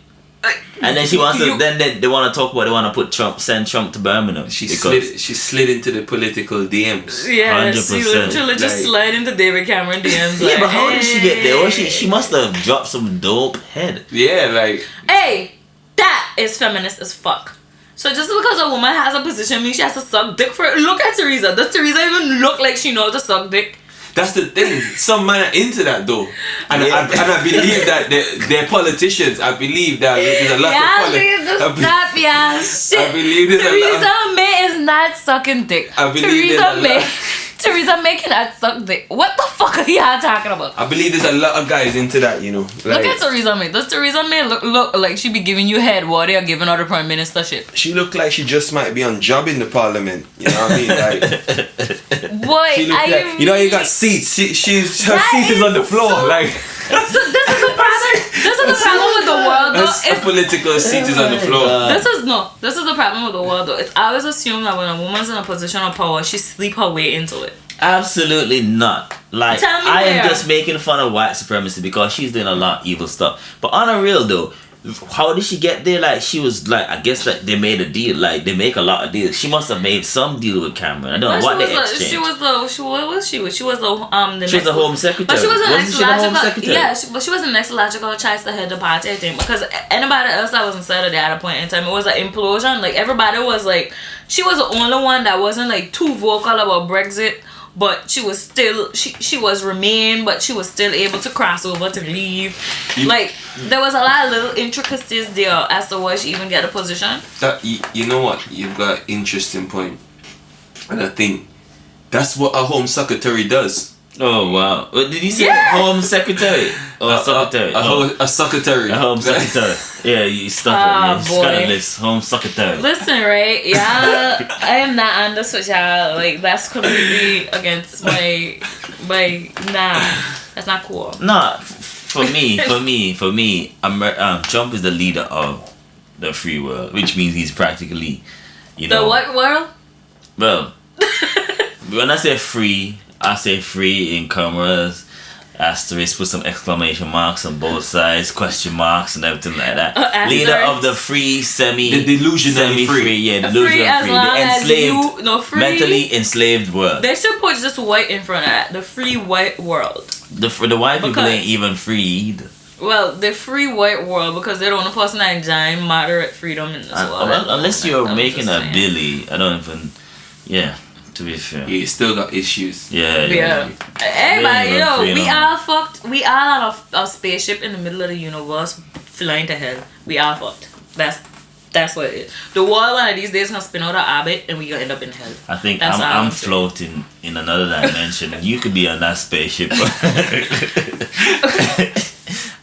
And then she wants to. Then they want to talk about. They want to send Trump to Birmingham. She slid into the political DMs. Yeah, 100%. she literally just slid into David Cameron DMs. Yeah, but how did she get there? Well, she must have dropped some dope head. Yeah, like. Hey, that is feminist as fuck. So just because a woman has a position means she has to suck dick for it. Look at Theresa. Does Theresa even look like she knows to suck dick? That's the thing. Some men are into that though, and I believe that they're politicians. I believe that there's a lot of politics. I believe there's Theresa May is not sucking dick. I believe Theresa May cannot suck dick. What the fuck are y'all talking about? I believe there's a lot of guys into that, you know. Look at Theresa May. Does Theresa May look like she be giving you head while they are giving her the prime ministership? She look like she just might be on job in the parliament. You know what I mean? Like, boy, you know, you got seats. Her seat is on the floor. So, like. So this is the problem. This is the problem with the world, though. A political seat is on the floor. This is the problem with the world, though. It's always assumed that when a woman's in a position of power, she sleep her way into it. Absolutely not. Like, Tell me I am where. just making fun of white supremacy because she's doing a lot of evil stuff. But on a real though, how did she get there? Like, she was like, I guess like they made a deal. Like, they make a lot of deals. She must have made some deal with Cameron. I don't know what they exchanged. She was the Home Secretary. But she was the next Home logical. Secretary? Yeah, but she was the next logical choice to head the party, I think, because anybody else that was inside of there at a point in time, it was an implosion. Like, everybody was like, she was the only one that wasn't like too vocal about Brexit. But she was still, she was Remain, but she was still able to cross over to leave. Like, there was a lot of little intricacies there as to why she even get a position. That you know what? You've got an interesting point. And I think that's what a Home Secretary does. Oh, wow. What did you say? Home Secretary? Or Secretary? A Secretary. A Home Secretary. Yeah, you stuck it. Home Secretary. Listen, right? Yeah, I am not on this with y'all. Like, that's completely against my nah. That's not cool. Nah, for me, Trump is the leader of the free world, which means he's practically, you know. The what world? Well, when I say free, I say free in cameras, asterisk, put some exclamation marks on both sides, question marks and everything like that. Leader of the free, the delusionally free. Yeah, delusionally free. Mentally enslaved world. They should put just white in front of that. The free white world. The white people ain't even free either. Well, the free white world, because they're the only person that enjoy moderate freedom in this world. Unless you're making a billy, I don't even. Yeah. To be fair. Yeah, you still got issues. Yeah. Everybody, you know, we all fucked. We all on a spaceship in the middle of the universe flying to hell. We all fucked. That's what it is. The world one of these days gonna spin out of orbit and we gonna end up in hell. I think I'm floating in another dimension. You could be on that spaceship.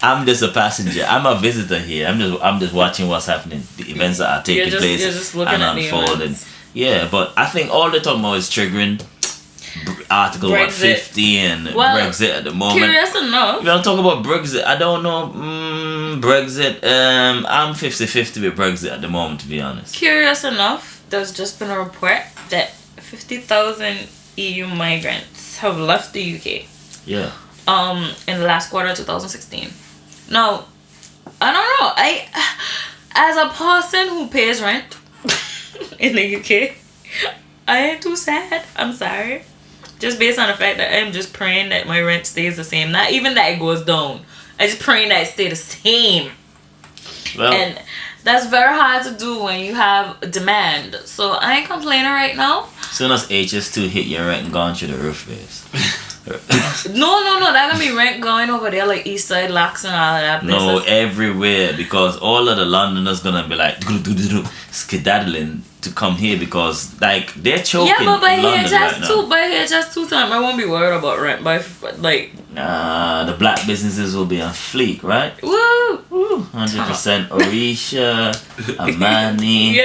I'm just a passenger. I'm a visitor here. I'm just watching what's happening. The events that are taking place and unfolding. Yeah, but I think all they're talking about is triggering Article 50 and Brexit at the moment. Curious enough. If you want to talk about Brexit, I don't know. Brexit, I'm 50-50 with Brexit at the moment, to be honest. Curious enough, there's just been a report that 50,000 EU migrants have left the UK. Yeah. In the last quarter of 2016. Now, I don't know. As a person who pays rent in the UK, I ain't too sad. I'm sorry. Just based on the fact that I'm just praying that my rent stays the same. Not even that it goes down. I just praying that it stays the same. Well, and that's very hard to do when you have demand. So I ain't complaining right now. As soon as HS2 hit your rent and gone through the roof base. No. That gonna be rent going over there like East Side Locks and all of that. No, everywhere, because all of the Londoners gonna be like skedaddling to come here because like they're choking. Yeah, but by here just two times. I won't be worried about rent. Nah, the black businesses will be on fleek, right? Woo! 100% Orisha, Amani,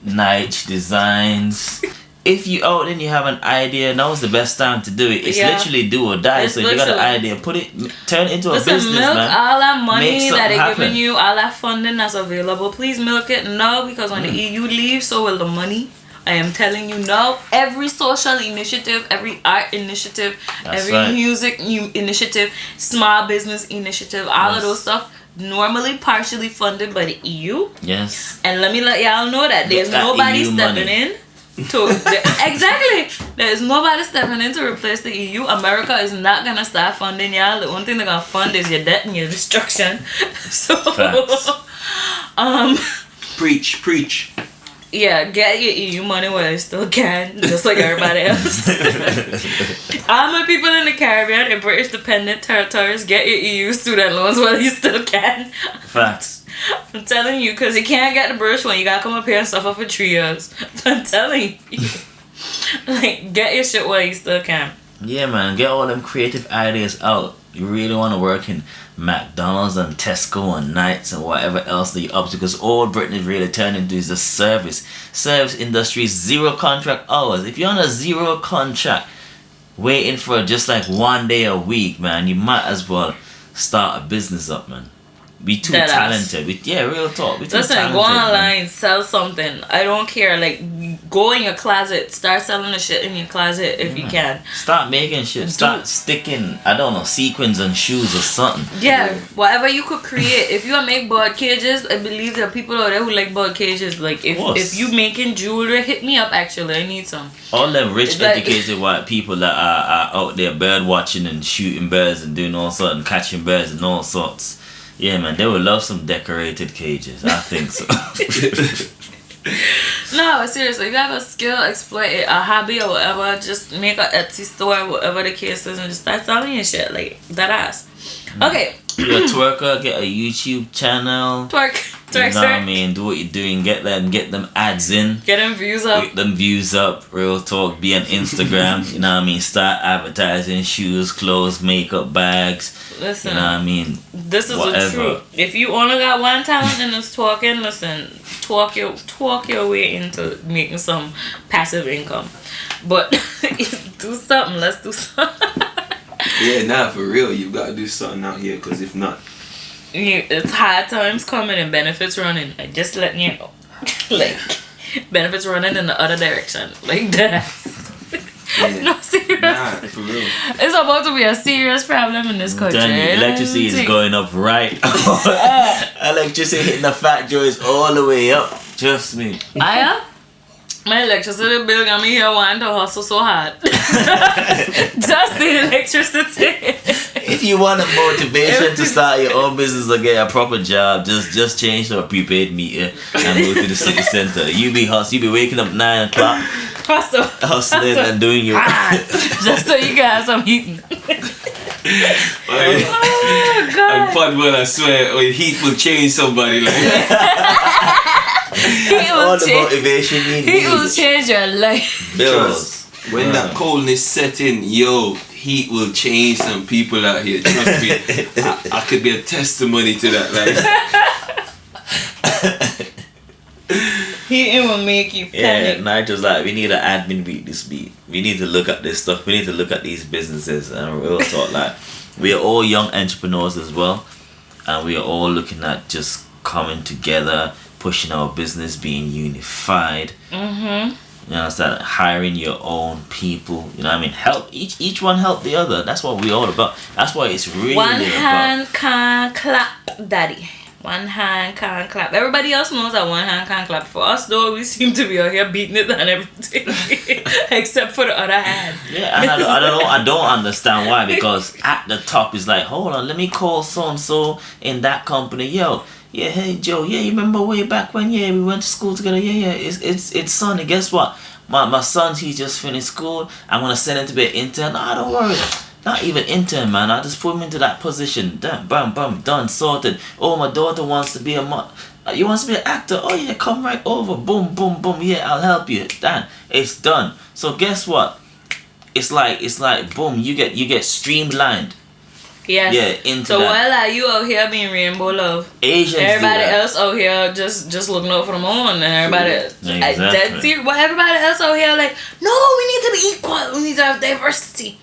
Nike Designs. If you out and you have an idea, now's the best time to do it. It's literally do or die. So if you got an idea, turn it into a business, milk man. All that money that they're giving you, all that funding that's available, please milk it now, because when the EU leaves, so will the money. I am telling you now, every social initiative, every art initiative, music initiative, small business initiative, all of those stuff, normally partially funded by the EU. Yes. And let me let y'all know that there's nobody EU stepping money. in to exactly. There's nobody stepping in to replace the EU. America is not gonna start funding y'all. The only thing they're gonna fund is your debt and your destruction. So Facts. Preach. yeah, get your EU money while you still can, just like everybody else. All my people in the Caribbean and British dependent territories, get your EU student loans while you still can. Facts. I'm telling you, because you can't get the British one. You gotta come up here and suffer for 3 years. I'm telling you. Like, get your shit while you still can. Yeah, man. Get all them creative ideas out. You really want to work in McDonald's and Tesco and Knights and whatever else that you're up to, because all Britain is really turned into is the service industry. 0 contract hours. If you're on a 0 contract waiting for just like 1 day a week, man, you might as well start a business up, man. We too Deadass. talented. Real talk. We too Listen, talented, go man. online, sell something. I don't care. Like, go in your closet, start selling the shit in your closet if you can. Start making shit. Start sticking, I don't know, sequins on shoes or something. Yeah, whatever you could create. If you make bird cages, I believe there are people out there who like bird cages. Like, if you making jewelry, hit me up. Actually, I need some. All them rich, It's like- educated white people that are out there bird watching and shooting birds and doing all sorts and catching birds and all sorts. Yeah, man, they would love some decorated cages. I think so. No, seriously, if you have a skill, exploit it, a hobby or whatever, just make a Etsy store, whatever the case is, and just start selling your shit. Like, that ass. Okay. You're a twerker, get a YouTube channel. Twerk, You know what I twerk. mean? Do what you're doing. Get them ads in. Get them views up. Get them views up. Real talk. Be on Instagram. You know what I mean? Start advertising shoes, clothes, makeup, bags. Listen. You know what I mean? This is the Whatever. truth. If you only got one talent and it's talking, listen, talk your way into making some passive income. But do something. Let's do something. Yeah, nah, for real. You've got to do something out here, because if not, It's hard times coming and benefits running. I just letting you know. Like, benefits running in the other direction. Like that. yeah. No, serious. Nah, for real. It's about to be a serious problem in this country. Telling you, electricity is going up right. Electricity hitting the fat joints all the way up. Trust me. My electricity bill got me here wanting to hustle so hard. Just the electricity. If you want a motivation to start your own business or get a proper job, just change to a prepaid meter and go to the city center. You be waking up 9 o'clock, Hustle. hustling and doing your Just so you can have some heating. Oh, God. And Podwell, I swear, heat will change somebody. Like, all the motivation you need. He will change your life. Bills. when that coldness set in, yo, heat will change some people out here. Trust me, I could be a testimony to that. Like, He will make you Yeah, panic. Nigel's like, we need an admin beat this beat. We need to look at this stuff. We need to look at these businesses and real talk. Like, we are all young entrepreneurs as well, and we are all looking at just coming together, pushing our business, being unified. You understand? Hiring your own people. You know what I mean? Help each one help the other. That's what we're all about. That's what it's really One about. hand can't clap, daddy. One hand can't clap. Everybody else knows that one hand can't clap. For us though, we seem to be out here beating it and everything. Except for the other hand. Yeah, and I don't know. I don't understand why, because at the top is like, hold on, let me call so and so in that company. Yo, yeah, hey Joe, yeah, you remember way back when? Yeah, we went to school together. Yeah, it's Sonny. Guess what? My son, he just finished school. I'm gonna send him to be an intern. Nah, don't worry. Not even intern, man. I just put him into that position. Done, bam, bam, done, sorted. Oh, my daughter wants to be you wants to be an actor? Oh yeah, come right over. Boom, boom, boom. Yeah, I'll help you. Done. It's done. So guess what? It's like boom. You get streamlined. Yes. Yeah, into so that. while you out here being rainbow love, Asians everybody do that. else out here just looking out for them own, and everybody Exactly. but everybody else out here like, no, we need to be equal. We need to have diversity.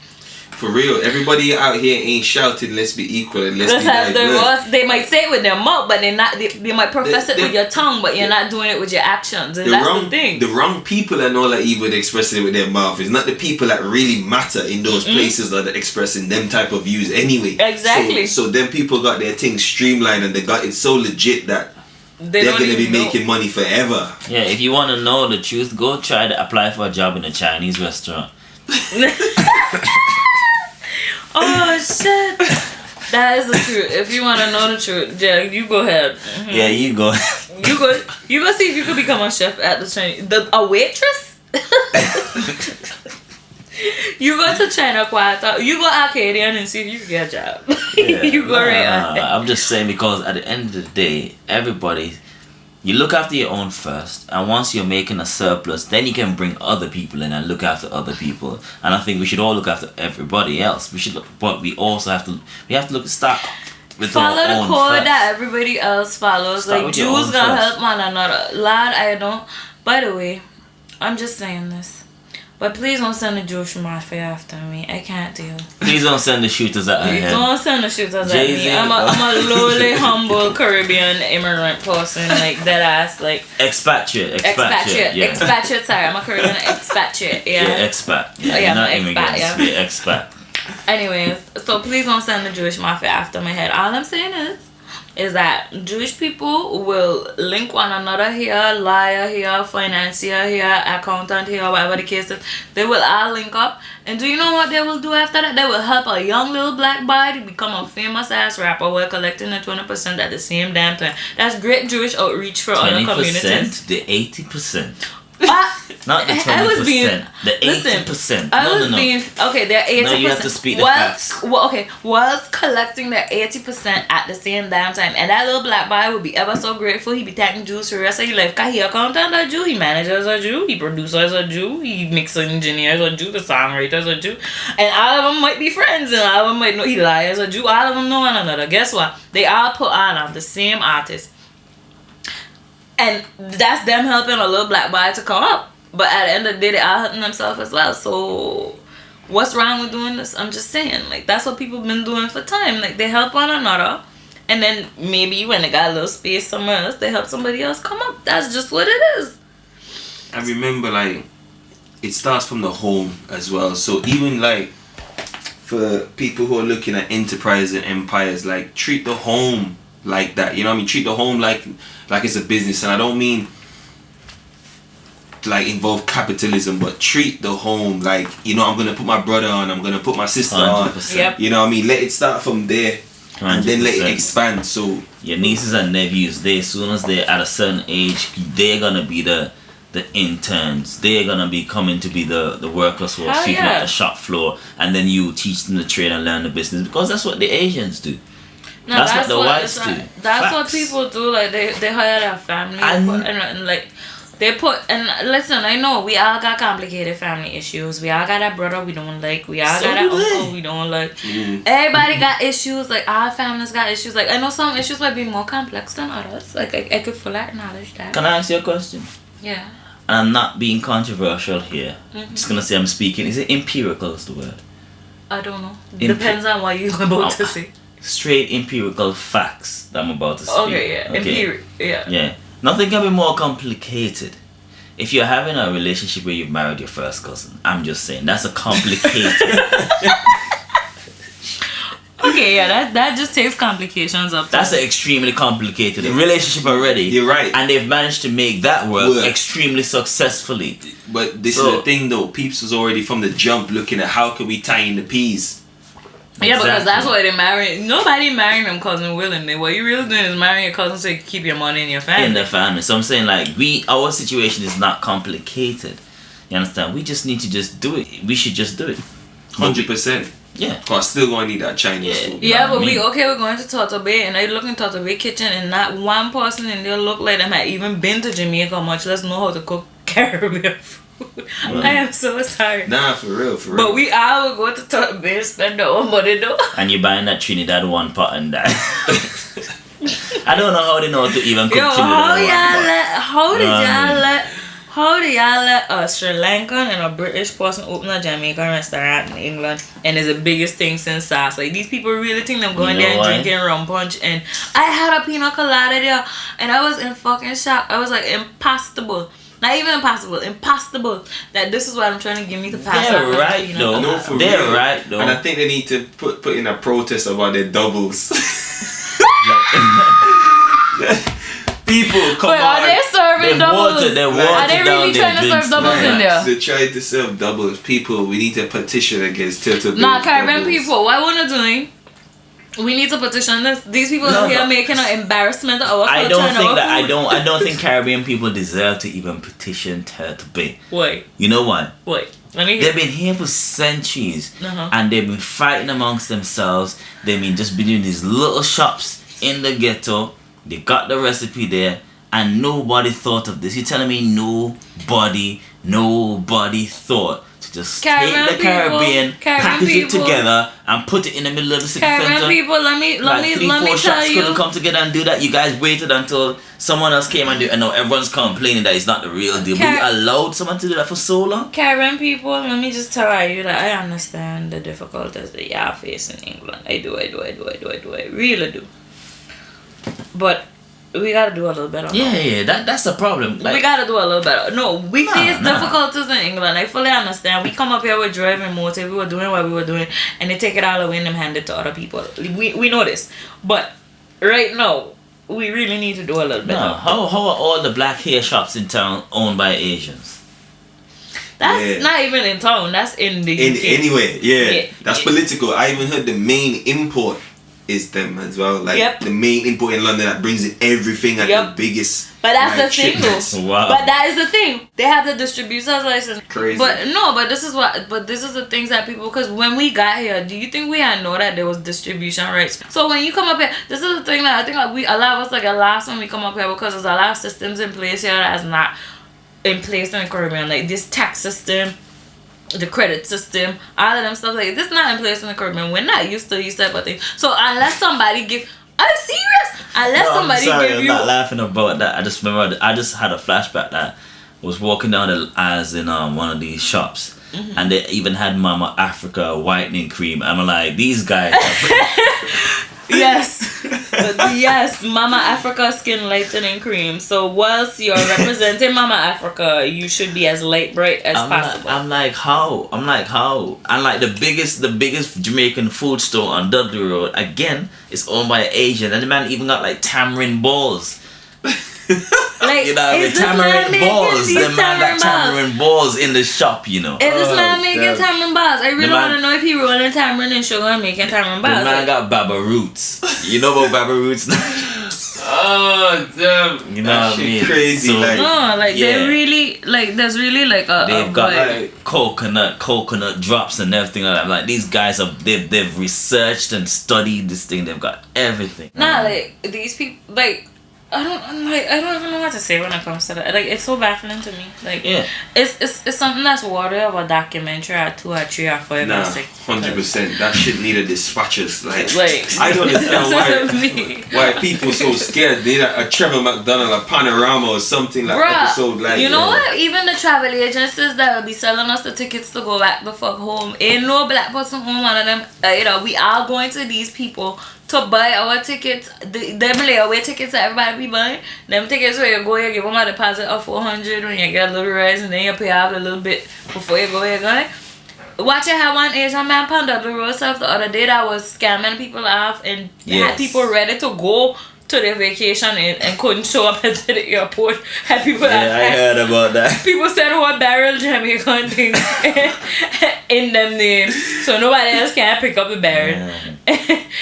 For real, everybody out here ain't shouting, let's be equal and let's be diverse. They might say it with their mouth, but they might profess it with your tongue, but you're not doing it with your actions. And that's the thing. The wrong people are not like even expressing it with their mouth. It's not the people that really matter in those places that are expressing them type of views anyway. Exactly. So them people got their things streamlined and they got it so legit that they're gonna be making money forever. Yeah, if you want to know the truth, go try to apply for a job in a Chinese restaurant. Oh shit! That is the truth. If you want to know the truth, yeah, you go ahead. Mm-hmm. Yeah, you go. You go see if you could become a chef at the Chinese. A waitress. You go to China Quarter. You go Arcadian and see if you can get a job. Yeah, You go right ahead. I'm just saying because at the end of the day, everybody, you look after your own first, and once you're making a surplus, then you can bring other people in and look after other people. And I think we should all look after everybody else. But we also have to start with follow our the own code first. that everybody else follows. Start Like with your Jews own gonna first. help one another. Lad, I don't. By the way, I'm just saying this. But please don't send the Jewish mafia after me. I can't deal. Please don't send the shooters at her head. Don't send the shooters at Jay-Z. me. I'm a lowly, humble Caribbean immigrant person, like dead ass, like Expatriate. Yeah. expatriate. Sorry, I'm a Caribbean expatriate. Yeah. Yeah, expat. Yeah, Yeah, you're not I'm an expat, immigrants. yeah. You're expat. Anyways, so please don't send the Jewish mafia after my head. All I'm saying is that Jewish people will link one another here, liar here, financier here, accountant here, whatever the case is. They will all link up. And do you know what they will do after that? They will help a young little black boy to become a famous ass rapper while collecting the 20% at the same damn time. That's great Jewish outreach for other communities. 20%, the 80%. Not the 20%. I was being, the 80%. Listen, No. being okay. They're 80%. No, you have to speak the facts. Was collecting their 80% at the same damn time, and that little black boy would be ever so grateful. He'd be tagging Jews for the rest of his life. Cause he accountant a Jew, he manager as a Jew, he producer as a Jew, he mixer engineer as a Jew, the songwriter as a Jew, and all of them might be friends, and all of them might know he lie as a Jew. All of them know one another. Guess what? They all put on the same artist. And that's them helping a little black boy to come up. But at the end of the day, they are helping themselves as well. So what's wrong with doing this? I'm just saying, like, that's what people been doing for time. Like, they help one another. And then maybe when they got a little space somewhere else, they help somebody else come up. That's just what it is. I remember, like, it starts from the home as well. So even, like, for people who are looking at enterprise and empires, like, treat the home like that. You know what I mean? Treat the home like it's a business. And I don't mean like involve capitalism, but treat the home like, you know, I'm gonna put my brother on, I'm gonna put my sister 100%. on. Yep. You know what I mean? Let it start from there 100%. and then let it expand. So your nieces and nephews, as soon as they're at a certain age, they're gonna be the interns. They're gonna be coming to be the workers who are sweeping at the shop floor, and then you teach them the trade and learn the business, because that's what the Asians do. No, that's what the whites do. That's Facts. what people do. Like they hire their family and like they put, and listen, I know we all got complicated family issues. We all got that brother we don't like. We all got that uncle we don't like. Everybody got issues. Like our families got issues. Like I know some issues might be more complex than others. Like I could fully acknowledge that. Can I ask you a question? Yeah. And I'm not being controversial here. Just gonna say I'm speaking. Is it empirical is the word? I don't know. Depends on what you're about to say. Straight empirical facts that I'm about to speak. Okay, yeah. Yeah. Nothing can be more complicated. If you're having a relationship where you've married your first cousin, I'm just saying that's a complicated. Okay, yeah, that just takes complications up. That's an extremely complicated relationship already. You're right. And they've managed to make that work extremely successfully. But this is the thing though, Peeps was already from the jump looking at how can we tie in the peas. Yeah, because that's why they marry. Nobody marrying them cousin willingly. What you really doing is marrying your cousin so you can keep your money in your family. In the family. So I'm saying like our situation is not complicated. You understand? We just need to just do it. We should just do it. 100%. Yeah. But still gonna need that Chinese food. Yeah, but we're going to Turtle Bay and I look in Turtle Bay kitchen and not one person in there look like them had even been to Jamaica much less know how to cook Caribbean food. Well, I am so sorry. Nah, for real. But we all will go to Turtle Bay and spend our own money though. And you're buying that Trinidad one pot and that. I don't know how they know how to even cook Trinidad one pot. How did y'all let How do y'all let a Sri Lankan and a British person open a Jamaican restaurant in England and it's the biggest thing since SARS? Like, these people really think they're going there and drinking rum punch. And I had a pina colada there and I was in fucking shock. I was like, impossible. Not even impossible that this is what I'm trying to give me to pass. They're right though. No, for They're real. right though. And I think they need to put in a protest about their doubles. People, come Wait, on. are they serving doubles? Are they really trying to serve doubles in there? They tried to serve doubles. People, we need to petition against Turtle. Nah, Caribbean people, what we're not doing, we need to petition this. These people are here making an embarrassment of our culture. I don't and think our that. food. I don't think Caribbean people deserve to even petition Turtle Bay. Wait. You know what? Wait. Let me They've been here for centuries, Uh-huh. and they've been fighting amongst themselves. They've been just building these little shops in the ghetto. They got the recipe there, and nobody thought of this. You're telling me nobody thought to just Caribbean take the Caribbean, people, package it people. together, and put it in the middle of the city Caribbean center. people, let me Four tell shops you. couldn't come together and do that. You guys waited until someone else came and do it, and now everyone's complaining that it's not the real deal. But you allowed someone to do that for so long? Caribbean people, let me just tell you that I understand the difficulties that y'all face in England. I do. I really do. But we gotta do a little better. Yeah, that's the problem. Like, we gotta do a little better. No, we face Nah. difficulties in England. I fully understand. We come up here with driving motive. We were doing what we were doing, and they take it all away and them hand it to other people. We know this, but right now we really need to do a little better. no, how are all the black hair shops in town owned by Asians? That's not even in town. That's in the UK. Anyway, Yeah. that's political. I even heard the main import is them as well. Like the main import in London that brings in everything at the biggest. But that's like, the thing, shipments. though. Wow. But that is the thing. They have the distributor's license. Crazy. But this is the things that people, because when we got here, do you think we had know that there was distribution rights? So when you come up here, this is the thing that I think like a lot of us get lost when we come up here, because there's a lot of systems in place here that's not in place in the Caribbean. Like this tax system, the credit system, all of them stuff like this not in place in the Caribbean. We're not used to these type of things. So unless somebody give, I'm serious. Unless somebody give you. I'm not laughing about that. I just remember. I just had a flashback that I was walking down the aisles in one of these shops, and they even had Mama Africa whitening cream. I'm like, these guys. Yes, Mama Africa skin lightening cream. So whilst you're representing Mama Africa, you should be as light bright as possible. I'm like how? And like the biggest Jamaican food store on Dudley Road again is owned by an Asian, and the man even got like tamarind balls. Like, you know, with tamarind balls. The man got tamarind balls in the shop, you know. Is this man making tamarind balls? I really want to know if he rolling tamarind and sugar and making tamarind balls. The man got Baba Roots. You know about Baba Roots? Oh damn! You know what I mean? Crazy. So, they really like. There's really like a. They've got like coconut drops and everything like that. Like these guys they've researched and studied this thing. They've got everything. Like these people like. I don't even know what to say when it comes to that. Like, it's so baffling to me. Like, it's something that's worthy of a documentary or 2 or 3 or 5 or 6. 100%. That shit needed dispatches. Like I don't understand why people so scared. They like a Trevor McDonald, a Panorama or something like episode like. You know what? Even the travel agencies that will be selling us the tickets to go back the fuck home, ain't no black person on one of them. We are going to these people to buy our tickets, them layaway tickets that everybody be buying. Them tickets where you go, you give them a deposit of $400 when you get a little rise, and then you pay off a little bit before you go. Watch it, have one Asian man pound up the road stuff the other day that was scamming people off and had people ready to go to their vacation and couldn't show up at the airport. Had people I heard about that. People said whole barrel Jamaican things in them names, so nobody else can pick up the barrel.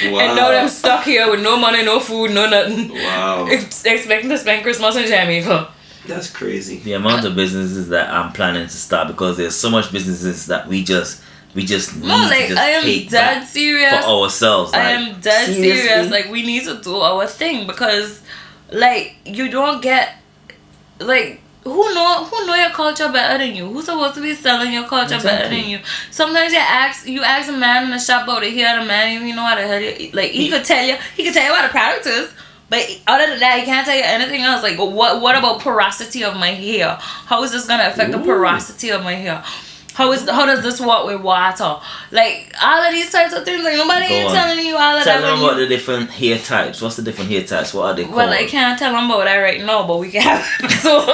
And now them stuck here with no money, no food, no nothing. Wow. Expecting to spend Christmas in Jamaica. That's crazy. The amount of businesses that I'm planning to start, because there's so much businesses that we just need to just I am take dead back serious for ourselves. I am dead serious. Like, we need to do our thing, because like you don't get like who know your culture better than you? Who's supposed to be selling your culture better than you? Sometimes you ask a man in the shop over here, the man even know how the hell he could tell you what the product is, But other than that, I can't tell you anything else. Like, what about porosity of my hair? How is this gonna affect the porosity of my hair? How does this work with water? Like, all of these types of things. Like, nobody ain't telling you all of that. Tell them about the different hair types. What's the different hair types? What are they called? Well, I can't tell them about that right now, but we can have so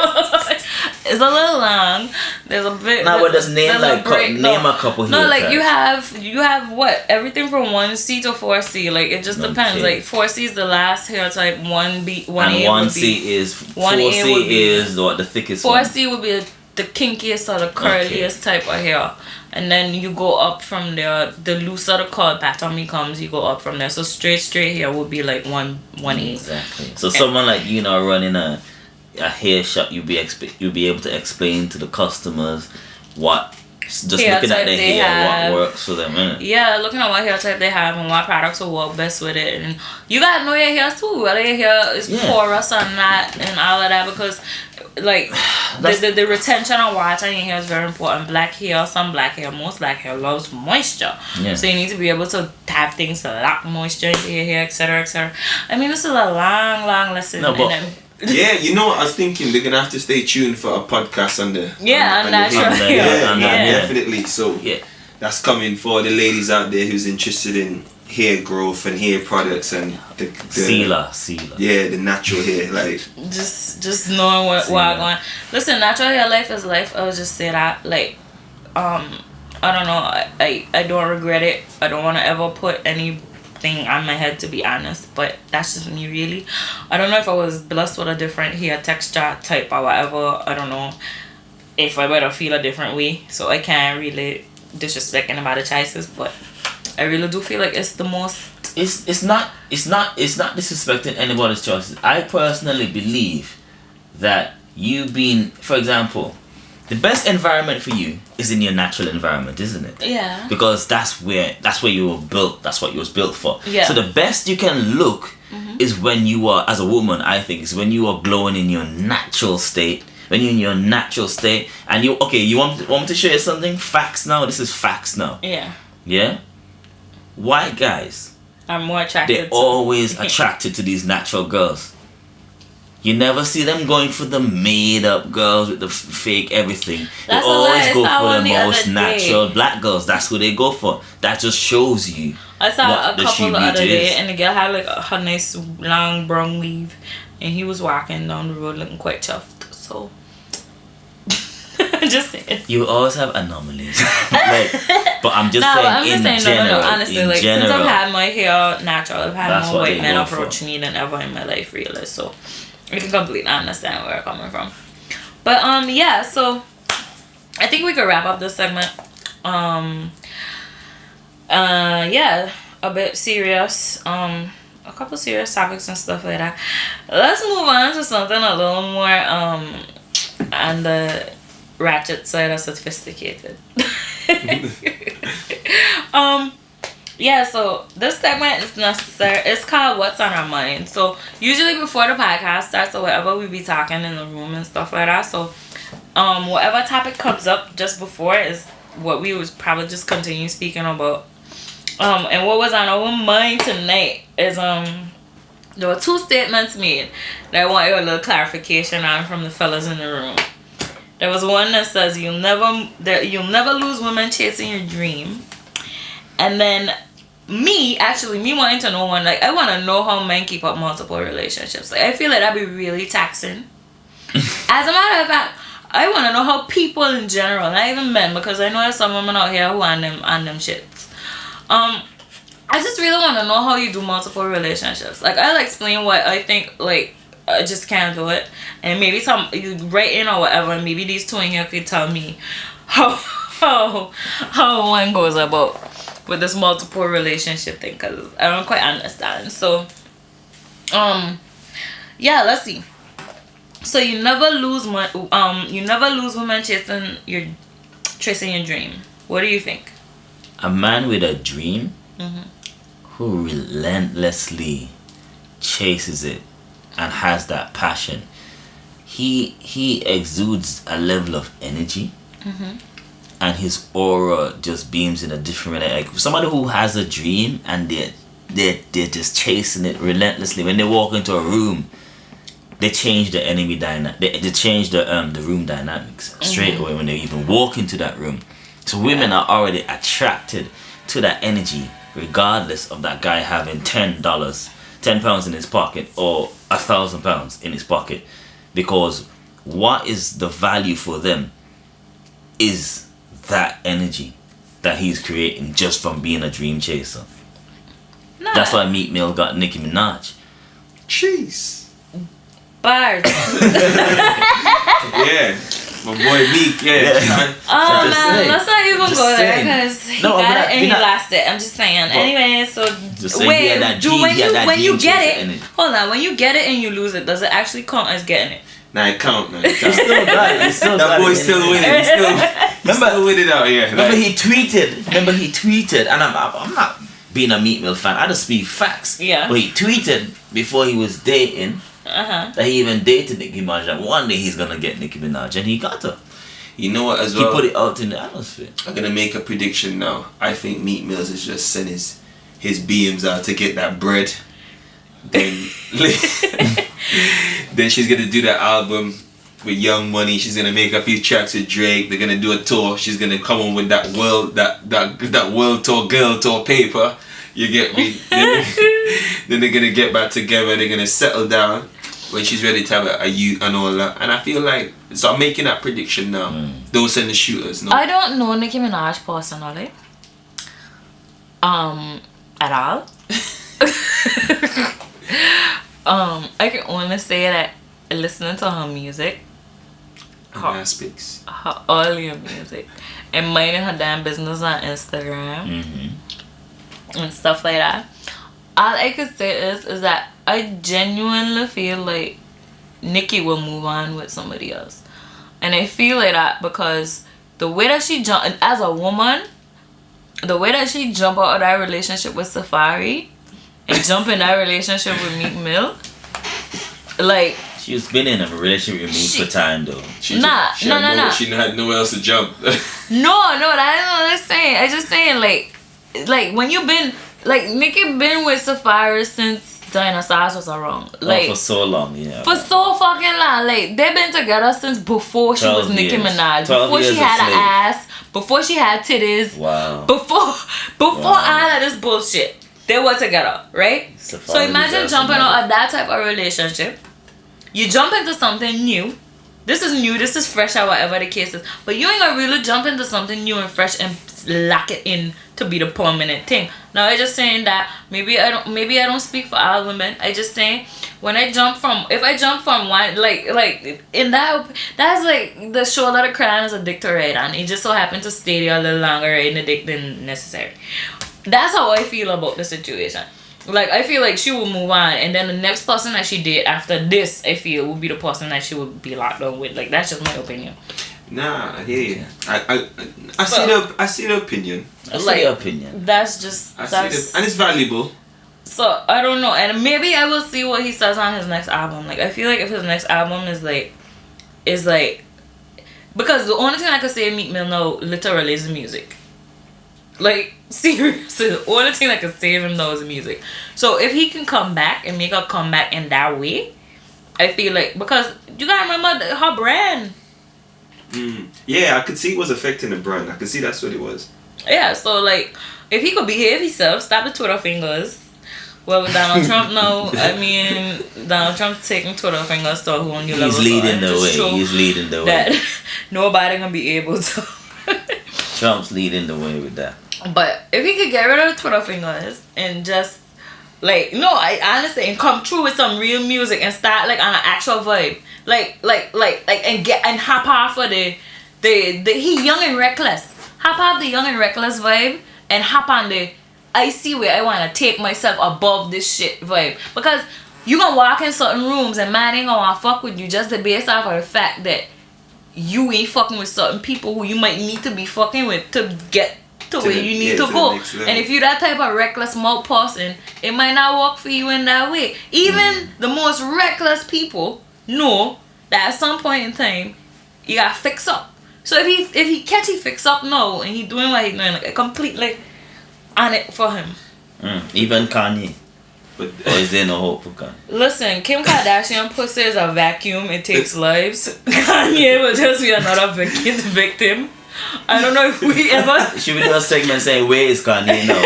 it's a little long. There's a bit. Now, what does name like name a couple hair No, like types. you have what? Everything from 1C to 4C. Like, it just depends. Like, 4C is the last hair type. 1B, 1A and 1C would be, is 4C is what the thickest 4C would be the kinkiest or the curliest type of hair, and then you go up from there. The looser the curl pattern becomes, you go up from there. So straight hair would be like 1A. Exactly. So someone like you know running a hair shop, you'll be able to explain to the customers what just hair looking at their hair have, what works for them, innit? Yeah, looking at what hair type they have and what products will work best with it, and you gotta know your hair too, whether your hair is porous or not, and all of that, because like the retention of water in your hair is very important. Most black hair loves moisture, so you need to be able to have things to lock moisture into your hair, etc. I mean, this is a long lesson. No, but yeah, you know what I was thinking? They're gonna have to stay tuned for a podcast on the natural hair. Definitely. So that's coming for the ladies out there who's interested in hair growth and hair products and the sealer. Yeah, the natural hair, like just knowing what I'm going. Listen, natural hair life is life. I would just say that, like, I don't know. I don't regret it. I don't want to ever put anything on my head, to be honest. But that's just me, really. I don't know if I was blessed with a different hair texture type or whatever. I don't know if I better feel a different way. So I can't really disrespect anybody's choices, but I really do feel like it's the most. It's not disrespecting anybody's choices. I personally believe that you being, for example, the best environment for you is in your natural environment, isn't it? Yeah. Because that's where you were built. That's what you was built for. Yeah. So the best you can look is when you are, as a woman, I think, is when you are glowing in your natural state. When you're in your natural state, and you want me to show you something? Facts now. This is facts now. Yeah. Yeah. White guys, I'm more attracted. They're always attracted to these natural girls. You never see them going for the made-up girls with the fake everything. They always go for the most natural black girls. That's who they go for. That just shows you. I saw a couple the other day, is. and the girl had like her nice long brown weave, and he was walking down the road looking quite chuffed. So, just saying. You always have anomalies. But I'm just saying, in general, honestly, in like, general, since I've had my hair natural, I've had that's more what white they men go approach for. me than ever in my life, really. So I can completely understand where I'm coming from. But yeah, so I think we could wrap up this segment. Yeah, a bit serious. A couple serious topics and stuff like that. Let's move on to something a little more on the ratchet side of sophisticated. Yeah, so this segment is necessary. It's called What's on Our Mind. So usually before the podcast starts or whatever, we be talking in the room and stuff like that. So whatever topic comes up just before is what we would probably just continue speaking about. And what was on our mind tonight is there were two statements made that I want a little clarification on from the fellas in the room. There was one that says you'll never lose women chasing your dream. And then me wanting to know one, like, I want to know how men keep up multiple relationships. Like, I feel like that'd be really taxing. As a matter of fact, I want to know how people in general, not even men, because I know there's some women out here who on them shits. I just really want to know how you do multiple relationships. Like, I'll explain what I think, like, I just can't do it. And maybe you write in or whatever, and maybe these two in here could tell me how one goes about with this multiple relationship thing, because I don't quite understand. So, yeah, let's see. So you never lose women chasing your dream. What do you think? A man with a dream who relentlessly chases it and has that passion, he exudes a level of energy. And his aura just beams in a different way. Like somebody who has a dream and they're just chasing it relentlessly. When they walk into a room, they change the enemy dynamic. They change the room dynamics straight away when they even walk into that room. So women are already attracted to that energy, regardless of that guy having £10 in his pocket or £1,000 in his pocket, because what is the value for them is that energy that he's creating just from being a dream chaser. Nah. That's why Meek Mill got Nicki Minaj. Jeez. Bars. Yeah. My boy Meek, yeah. Oh just man, saying. let's not even Just go there saying. because he No, got but it and he not- lost it. I'm just saying. Anyway, so Just saying he had that dream- he had that when you dream get chaser it, energy. hold on, when you get it and you lose it, does it actually count as getting it? Nah, it count, man. It count. Still got it. He's still That got boy's it. still winning. He's still winning out here. Remember Like, he tweeted, and I'm not being a Meek Mill fan. I just speak facts. Yeah. But he tweeted before he was dating that he even dated Nicki Minaj. That one day he's gonna get Nicki Minaj, and he got her. you know what? As He well, put it out in the atmosphere. I'm gonna make a prediction now. I think Meek Mills is just sending his beams out to get that bread. Then, then she's gonna do that album with Young Money. She's gonna make a few tracks with Drake. They're gonna do a tour. She's gonna come on with that world tour, girl tour paper. You get me? Then they're gonna get back together. They're gonna settle down when she's ready to have a youth and all that. And I feel like, so I'm making that prediction now. Don't send the shooters. No. I don't know Nicki Minaj personally. At all. I can only say that listening to her music, Aspects. her earlier music, and minding her damn business on Instagram and stuff like that. All I could say is that I genuinely feel like Nicki will move on with somebody else, and I feel like that because the way that she jumped as a woman, the way that she jumped out of that relationship with Safari and jump in that relationship with Meek Mill, like. She's been in a relationship with me for time though. She had nowhere else to jump. No, that's what I'm saying. I just saying like when you been like Nicki been with Safari since Dinosaurs was around. Like for so long, yeah. for so fucking long. Like they've been together since before she was 12 Nicki years. Minaj. 12 Before she years had of an slave. ass. Before she had titties. Wow. Before all of this bullshit. They were together, right? Safari So imagine deserves jumping another. out of that type of relationship. You jump into something new. This is new, this is fresh or whatever the case is. But you ain't gonna really jump into something new and fresh and lock it in to be the permanent thing. Now I just saying that maybe I don't speak for all women. I just saying if I jump from one like in that's like the shoulder that the crown is a dick to ride and it just so happened to stay there a little longer riding the dick than necessary. That's how I feel about the situation. Like, I feel like she will move on, and then the next person that she did after this, I feel, will be the person that she would be locked on with. Like, that's just my opinion. Nah, I hear you. I see the opinion. I see your opinion. That's just... And it's valuable. So, I don't know. And maybe I will see what he says on his next album. Like, I feel like if his next album is like... Because the only thing I could say Meek Mill now, literally, is music. Like, seriously, the only thing that can save him now is music. So if he can come back and make a comeback in that way, I feel like, because you gotta remember her brand. Yeah, I could see it was affecting the brand. I could see that's what it was. Yeah, so like, if he could behave himself, stop the Twitter fingers. Well, with Donald Trump now, I mean, Donald Trump taking Twitter fingers to a whole new level. He's leading the way. He's leading the way. That nobody gonna be able to. Trump's leading the way with that. But if he could get rid of the Twitter fingers and just I honestly and come through with some real music and start like on an actual vibe, and hop off of the he young and reckless, hop off the young and reckless vibe and hop on the I see where I want to take myself above this shit vibe, because you gonna walk in certain rooms and man ain't gonna fuck with you just based off of the fact that you ain't fucking with certain people who you might need to be fucking with to get to where you need to go. And if you that type of reckless mouth person, it might not work for you in that way. Even the most reckless people know that at some point in time you gotta fix up. So if he catchy fix up now and he doing what he doing, like completely on it for him. Even Kanye. But Or is there no hope for Kanye? Listen, Kim Kardashian pussy is a vacuum. It takes lives. Kanye will just be another victim. I don't know if we ever... Should we do a segment saying, where is Kanye now?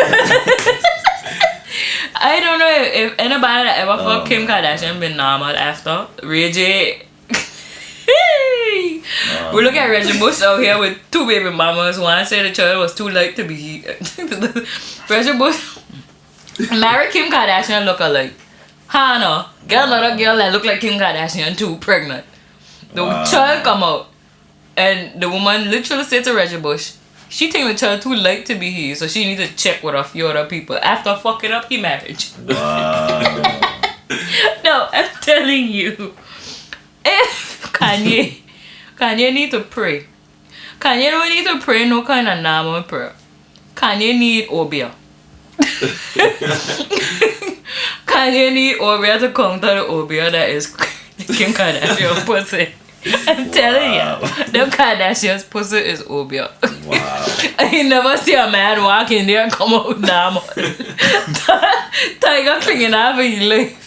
I don't know if anybody that ever fucked Kim Kardashian been normal after. Ray J. We look at Reggie Bush out here with 2 baby mamas. One said the child was too light to be... Reggie Bush married Kim Kardashian look alike. Hannah, get another girl that look like Kim Kardashian too, pregnant. The child come out. And the woman literally said to Reggie Bush, she think the child too light to be his, so she need to check with a few other people. After fucking up his marriage. Wow. No, I'm telling you. If Kanye need to pray. Kanye don't need to pray no kind of normal prayer. Kanye need Obia. Kanye need Obia to counter the Obia that is Kim Kardashian pussy. I'm telling you, the Kardashian's pussy is Obia. Wow. I never see a man walk in there and come out normal. Tiger clinging over his life.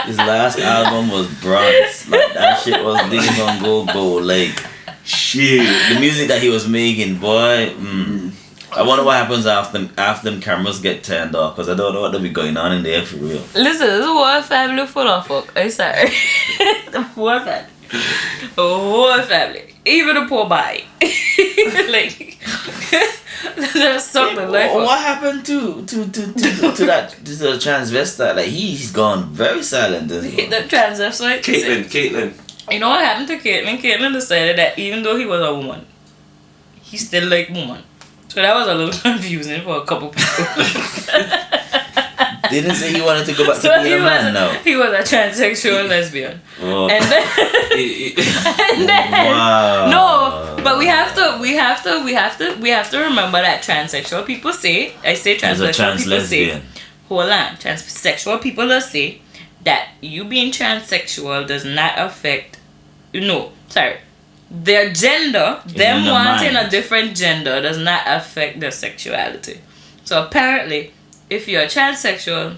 His last album was Bronze. Like, that shit was didn't even go. Like, shit. the music that he was making, boy. I wonder what happens after them cameras get turned off, because I don't know what will be going on in there for real. Listen, this whole family full of fuck. I'm sorry. The whole family. The whole family. Even the poor boy. Like, that's something like What happened to the transvestite? Like, he's gone very silent. the transvestite. Caitlyn. You know what happened to Caitlyn? Caitlyn decided that even though he was a woman, he still liked woman. So that was a little confusing for a couple people. Didn't say he wanted to go back to being a man now. He was a transsexual lesbian. Oh. And then, Wow. no, but we have to remember that transsexual people say, I say transsexual people say, hold on, transsexual people will say that you being transsexual does not affect, their gender, them wanting a different gender does not affect their sexuality. So apparently, if you're transsexual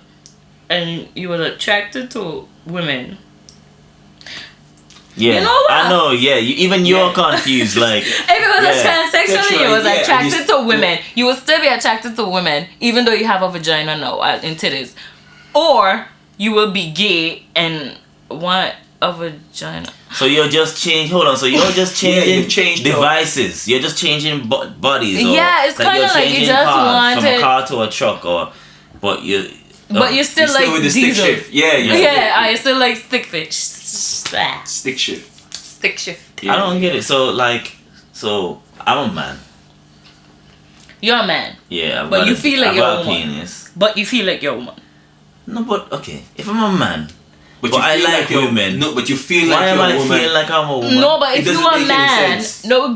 and you were attracted to women, yeah, you know what? I know, yeah. You're confused, like. If it was a transsexual and you was attracted to women, you would still be attracted to women, even though you have a vagina now and titties. Or you will be gay and want a vagina. So you're just changing devices. You're just changing bodies. Yeah, it's kind of like you just wanted from a car to a truck, but you still like with the diesel. stick shift. Yeah. I still like stick fish. Stick shift. Stick shift. I don't get it. So I'm a man. You're a man. Yeah, but you feel like you're a woman. Penis. But you feel like you're a woman. No, but okay. If I'm a man. But I like women. No, but you feel Why like you're a woman. Why am I feeling like I'm a woman? No, but if you're a man,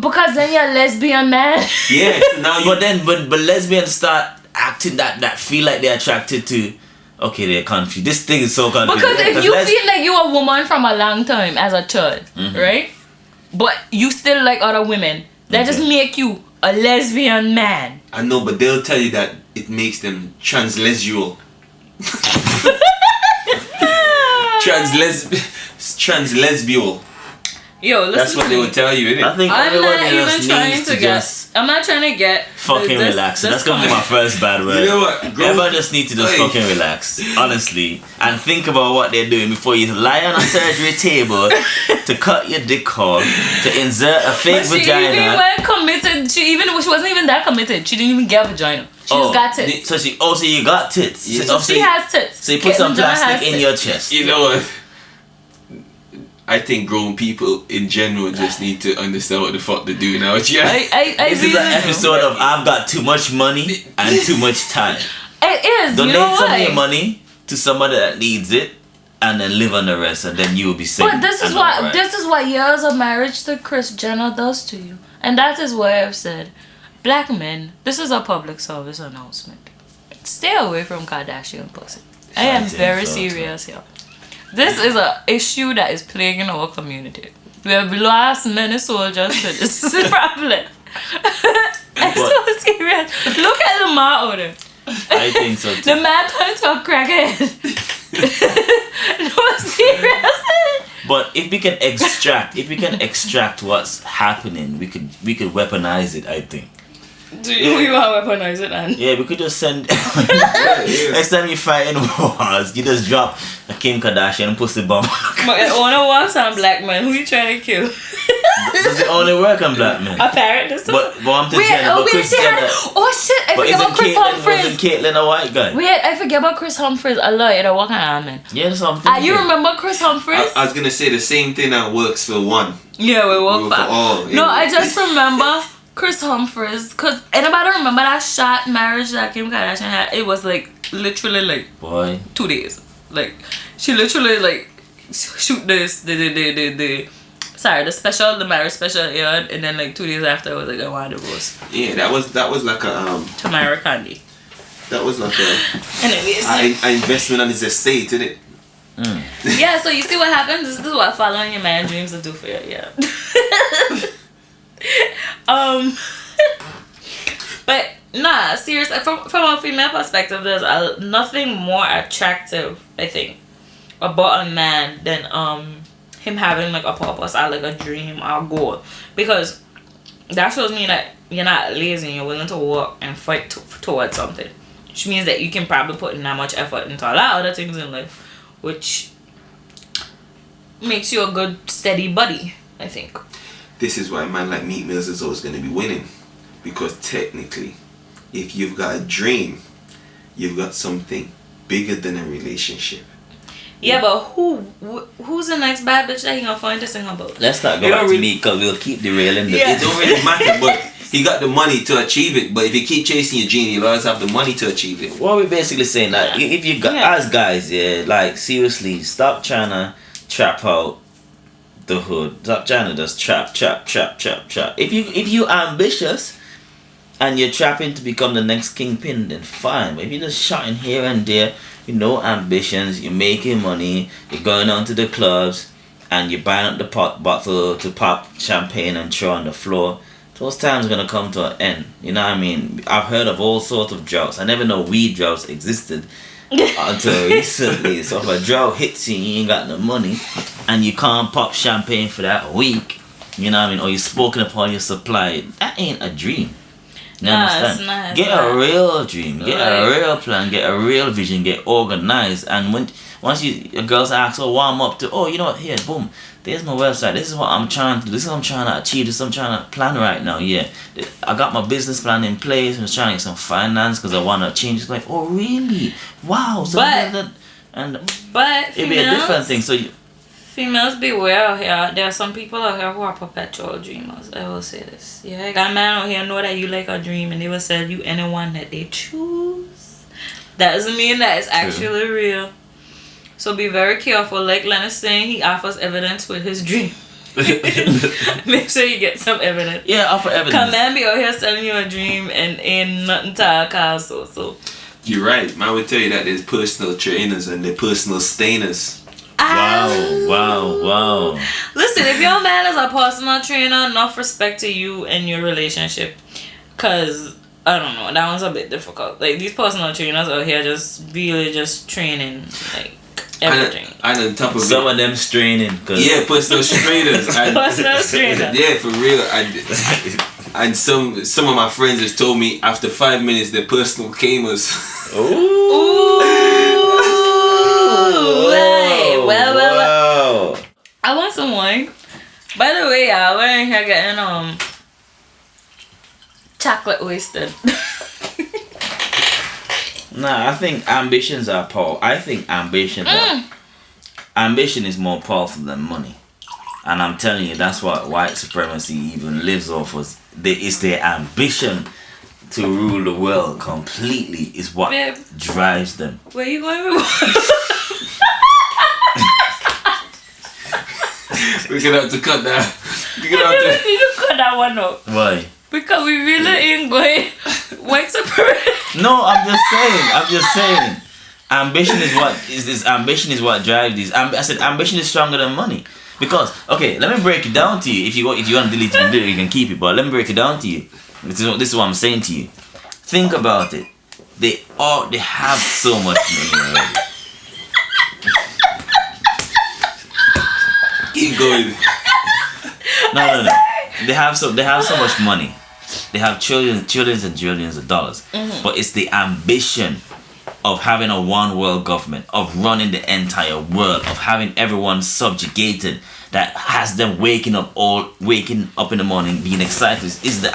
because then you're a lesbian man. Yes, now you. But lesbians start acting that feel like they're attracted to. Okay, they're confused. This thing is so confusing. Because if you feel like you're a woman from a long time as a child, right? But you still like other women, that just make you a lesbian man. I know, but they'll tell you that it makes them translesbial. Translesbial. Yo, listen. That's what they would tell you, innit? I think I'm everyone not just even trying needs to get. I'm not trying to get. Fucking relax. That's gonna be my first bad word. You know what? Everyone just needs to just fucking relax, honestly, and think about what they're doing before you lie on a surgery table to cut your dick off, to insert a fake vagina. She even went committed. She wasn't even that committed. She didn't even get a vagina. She just got tits. So you got tits. Yeah. So she has tits. So you put some plastic in your chest. You know what? I think grown people in general just need to understand what the fuck they're doing now. This is an episode of I've got too much money and too much time. It is. Donate some of your money to somebody that needs it, and then live on the rest, and then you will be safe. But this is what years of marriage to Kris Jenner does to you, and that is why I've said, black men, this is a public service announcement. Stay away from Kardashian pussy. I am very serious here. This is an issue that is plaguing our community. We have lost many soldiers to this problem. I'm so serious. Look at the man over there. I think so too. The man turned to a crackhead. No, seriously. But if we can extract what's happening, we could weaponize it, I think. Do you want to weaponize it, man? Yeah, we could just send next time you fight in wars, you just drop a Kim Kardashian pussy bomb. But it only works on black men. Who you trying to kill? Does it only work on black men? Apparently so. But I'm just saying, but Chris Jenner. Oh shit, I forget about Chris Humphries. Wasn't Caitlyn a white guy? Wait, I forget about Chris Humphries. A lawyer, what kind of man? Yeah, that's what I'm thinking. You remember Chris Humphries? I was gonna say the same thing that works for one. Yeah, we work for all. No, I just remember Chris Humphries, cause anybody remember that shot marriage that Kim Kardashian had? It was like literally like 2 days. Like she literally like shoot this the marriage special aired, and then like 2 days after I was like I want a divorce. Yeah, that was like a to marry Kanye. That was like a anyways an investment on his estate, isn't it? Yeah, so you see what happens. This is what following your man dreams will do for you. Yeah. But nah, seriously, from a female perspective, there's nothing more attractive, I think, about a man than him having like a purpose or like a dream or a goal, because that shows me that you're not lazy and you're willing to work and fight towards something, which means that you can probably put in that much effort into a lot of other things in life, which makes you a good steady buddy, I think. This is why a man like Meek Mills is always going to be winning, because technically, if you've got a dream, you've got something bigger than a relationship. Yeah, but who's the next bad bitch that he gonna find to sing about? Let's not go back to Meek, because we'll keep derailing the It don't really matter, but he got the money to achieve it. But if you keep chasing your dream, you'll always have the money to achieve it. What we're basically saying that if you got as guys, like seriously, stop trying to trap out the hood. Stop trying to just trap. If you ambitious and you're trapping to become the next kingpin, then fine. But if you're just shotting here and there, you know, ambitions, you're making money, you're going on to the clubs, and you're buying up the bottle to pop champagne and throw on the floor, those times are gonna come to an end. You know what I mean? I've heard of all sorts of droughts. I never know weed droughts existed until recently. So if a drought hits you and you ain't got no money and you can't pop champagne for that week, you know what I mean, or you're smoking up all your supply, that ain't a dream. You understand? Get a real dream, get a real plan, get a real vision, get organized, and once your girls ask, oh, what I'm up to, oh, you know what, here, boom, there's my website, this is what I'm trying to do, this is what I'm trying to achieve, this is what I'm trying to plan right now, yeah. I got my business plan in place, I'm just trying to get some finance because I want to change. It's like, oh, really? Wow. So but it'd be a different thing. So females beware out here. There are some people out here who are perpetual dreamers. I will say this. Yeah, I got a man out here know that you like a dream and they will sell you anyone that they choose. That doesn't mean that it's actually real. So be very careful. Like Leonard's saying, he offers evidence with his dream. Make sure you get some evidence. Yeah, offer evidence. Come man be out here selling you a dream and ain't nothing to our castle. So you're right. Man would tell you that there's personal trainers and they're personal stainers. Wow. Listen, if your man is a personal trainer, enough respect to you and your relationship. Cause I don't know, that one's a bit difficult. Like these personal trainers out here just really just training like everything. And on top of some of them straining. Yeah, personal trainers. Personal trainers. Yeah, for real. And some of my friends have told me after 5 minutes they're personal gamers. Ooh. Right. Well. I want some wine. By the way, we're in here getting chocolate wasted. Nah, I think ambitions are powerful. I think ambition is more powerful than money. And I'm telling you, that's what white supremacy even lives off of. It's their ambition to rule the world completely is what drives them. Where you going with We're gonna have to cut that. We're gonna have to cut that one out. Why? Because we really ain't going white supremacy. No, I'm just saying. Ambition is what drives these. I said ambition is stronger than money. Because, okay, let me break it down to you. If you want to delete it, you can keep it. But let me break it down to you. This is what I'm saying to you. Think about it. They have so much money already. Keep going. No. They have so much money. They have trillions and trillions of dollars. But it's the ambition of having a one world government, of running the entire world, of having everyone subjugated, that has them waking up in the morning being excited. Is the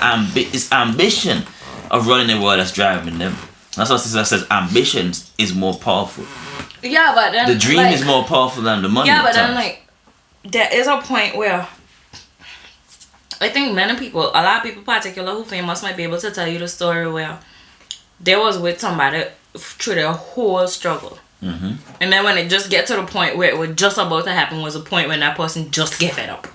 ambition of running the world that's driving them. That's what Sister says. Ambition is more powerful. Yeah, but then the dream is more powerful than the money. Yeah, but then there is a point where I think a lot of people, particularly who famous, might be able to tell you the story where they was with somebody through their whole struggle. And then when it just get to the point where it was just about to happen was a point when that person just gave it up.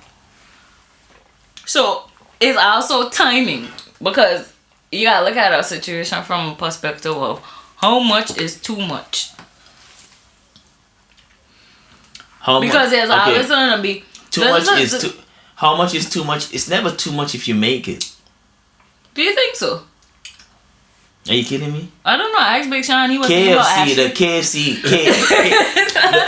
So it's also timing, because you gotta look at a situation from a perspective of how much is too much. Because there's always gonna be how much is too much? It's never too much if you make it. Do you think so? Are you kidding me? I don't know. I asked Big Sean. He was the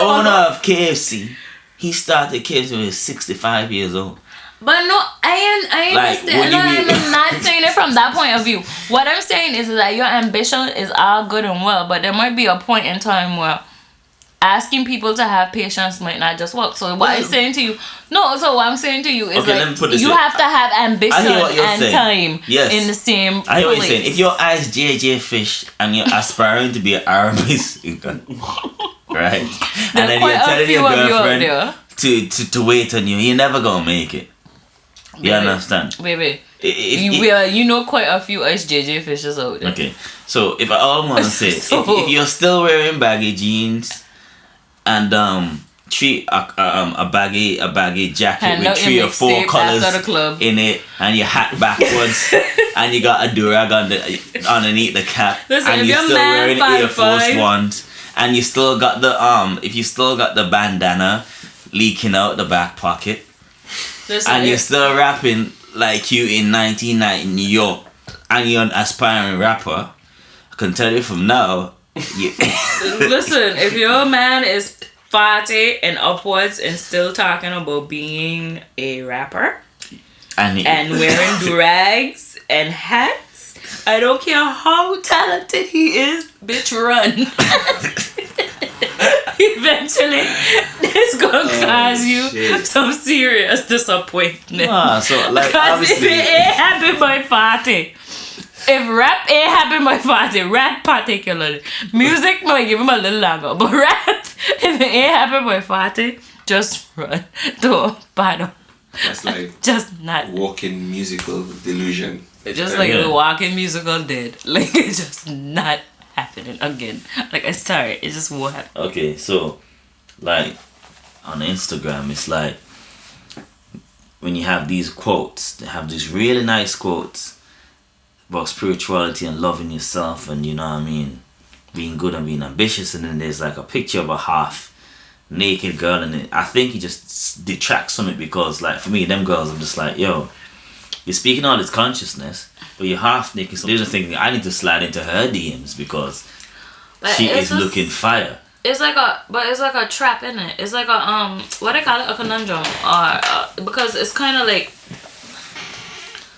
owner of KFC. He started KFC when he was 65 years old. But no, I understand. I'm not saying it from that point of view. What I'm saying is that your ambition is all good and well, but there might be a point in time where asking people to have patience might not just work. So what I'm saying to you, is you have to have ambition and time in the same place. I hear what you're saying. If your eyes JJ Fish and you're aspiring to be an Arabist, right? And then you're telling your girlfriend to wait on you, you're never gonna make it. You understand? Baby. You know quite a few SJJ fishes out there. Okay. So if I want to say, if you're still wearing baggy jeans and a baggy jacket with 3 or 4 colors in it, and your hat backwards, and you got a durag underneath the cap, and you're still wearing Air Force Ones, and you still got the if you still got the bandana leaking out the back pocket, and you're still rapping like you in 1990 in New York, and you're an aspiring rapper, I can tell you from now. Listen, if your man is 40 and upwards and still talking about being a rapper and wearing durags and hats, I don't care how talented he is, bitch, run. Eventually, it's gonna cause you some serious disappointment. So like, obviously, if it ain't happen by 40, if rap ain't happen by 40, rap particularly, music might give him a little longer, but rap, if it ain't happen by 40, just run. Don't bother. That's like just not walking musical delusion. Just like the walking musical dead. Like, it's just not happening again. Like, I'm sorry, it just won't happen. Okay, so like on Instagram, it's like when you have these quotes, they have these really nice quotes about spirituality and loving yourself, and you know what I mean, being good and being ambitious, and then there's like a picture of a half naked girl in it. I think he just detracts from it, because like for me, them girls, I'm just like, yo, you're speaking all this consciousness, but you're half naked. So they're just thinking I need to slide into her DMs because she is looking fire. It's like a trap, isn't it? It's like a what they call it, a conundrum, or because it's kind of like.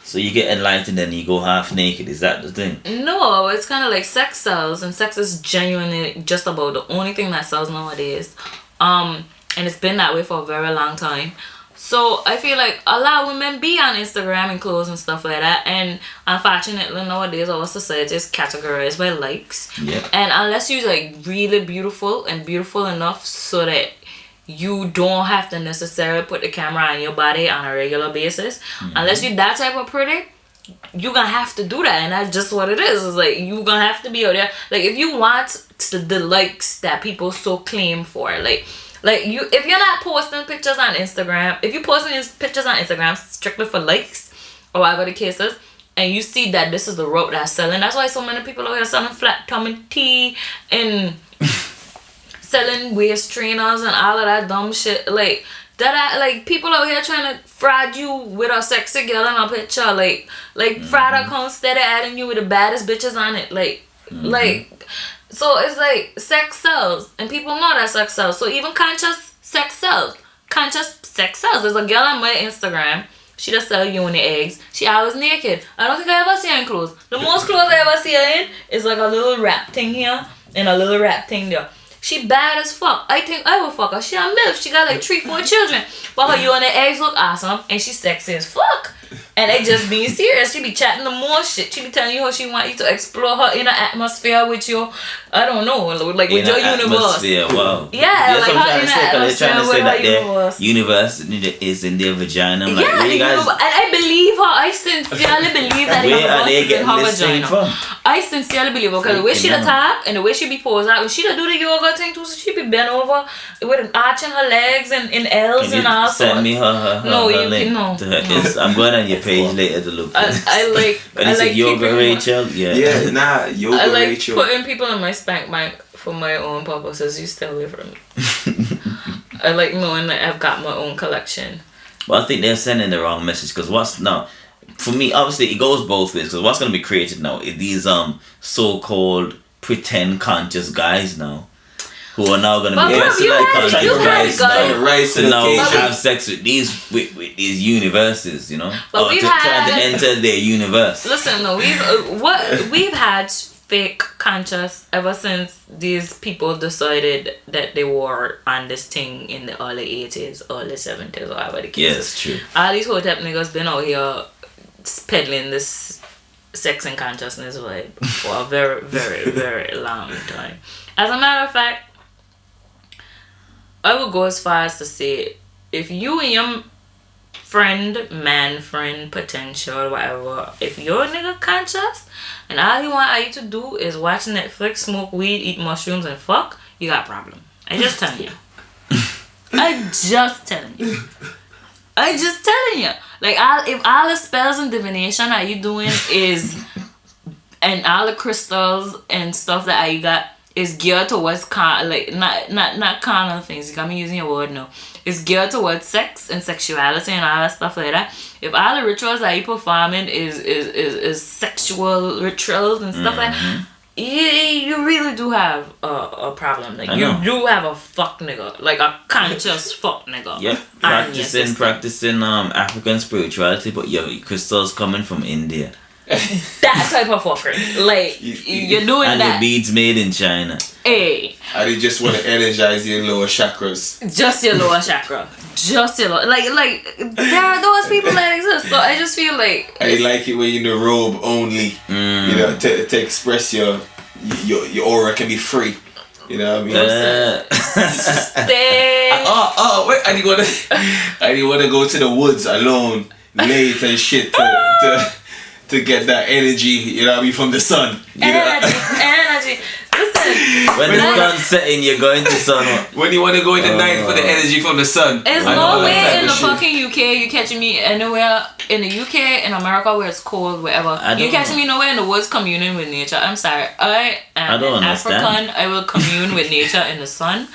So you get enlightened and you go half naked. Is that the thing? No, it's kind of like sex sells, and sex is genuinely just about the only thing that sells nowadays. And it's been that way for a very long time. So I feel like a lot of women be on Instagram and clothes and stuff like that, and unfortunately nowadays our society is categorized by likes. Yeah. And unless you're like really beautiful and beautiful enough so that you don't have to necessarily put the camera on your body on a regular basis, unless you're that type of pretty, you're gonna have to do that, and that's just what it is. It's like you're gonna have to be out there. Like, if you want the likes that people so claim for, like you, if you're not posting pictures on Instagram, if you're posting pictures on Instagram strictly for likes or whatever the case is, and you see that this is the route that's selling, that's why so many people are here selling flat tummy tea and selling waist trainers and all of that dumb shit. Like, That like people out here trying to fraud you with a sexy girl in a picture, like fraud accounts that are adding you with the baddest bitches on it, like so it's like sex sells, and people know that sex sells. So even conscious sex sells. There's a girl on my Instagram. She just sell uni eggs. She always naked. I don't think I ever see her in clothes. The most clothes I ever see her in is like a little wrap thing here and a little wrap thing there. She bad as fuck. I think I will fuck her. She a MILF. She got like 3-4 children. But her uni eggs look awesome and she sexy as fuck. And they just being serious. She be chatting the more shit. She be telling you how she want you to explore her inner atmosphere with your, I don't know, like with your universe. Wow. Yeah, like her inner they're trying to say that their universe is in their vagina. I'm like, yeah, really, guys? And I believe her. I sincerely believe that where are they getting this thing from? I sincerely believe her because the way she talk and the way she be posed out, when she do the yoga thing too, so she be bent over with an arch in her legs and in L's and all. Send me her link to her. I'm going on your page later to look. I like yoga Rachel. Yoga I like Rachel. putting people in my spank bank for my own purposes. You stay away from me. I like knowing that I've got my own collection. Well, I think they're sending the wrong message because for me, obviously, it goes both ways. Because what's going to be created now is these so-called pretend conscious guys now, who are now going to be to now have sex with these universes, you know, but or trying to enter their universe. Listen, no, we've had fake conscious ever since these people decided that they were on this thing in the early 80s, early 70s, or whatever the case. Yes, true. All these hotep niggas been out here peddling this sex and consciousness vibe for a very, very, very long time. As a matter of fact, I would go as far as to say, if you and your friend, potential, whatever, if you're a nigga conscious and all you want you to do is watch Netflix, smoke weed, eat mushrooms, and fuck, you got a problem. I just telling you. I just telling you. Like, if all the spells and divination that you doing is, and all the crystals and stuff that you got is geared towards not carnal things. You got me using your word now. It's geared towards sex and sexuality and all that stuff like that. If all the rituals that you performing is sexual rituals and stuff like that, you really do have a problem. Like, you do have a fuck nigga, like a conscious fuck nigga. Yep, practicing African spirituality, but your crystals coming from India. That type of fuckery. Like, you're doing and that. And the beads made in China. Hey. I just want to energize your lower chakras. Just your lower chakra. Just your lower. Like, there are those people that exist. So I just feel like... I like it when you're in the robe only. You know, to express your aura can be free. You know what I mean? Wait, I didn't want to go to the woods alone, late and shit to get that energy, you know what I mean, from the sun. Energy. Listen. When the sun's setting, you're going to sun. When you want to go in the night for the energy from the sun. There's no way in the fucking UK you catching me anywhere in the UK, in America where it's cold, wherever. You catching me nowhere in the woods communing with nature. I'm sorry. I am an African. I will commune with nature in the sun.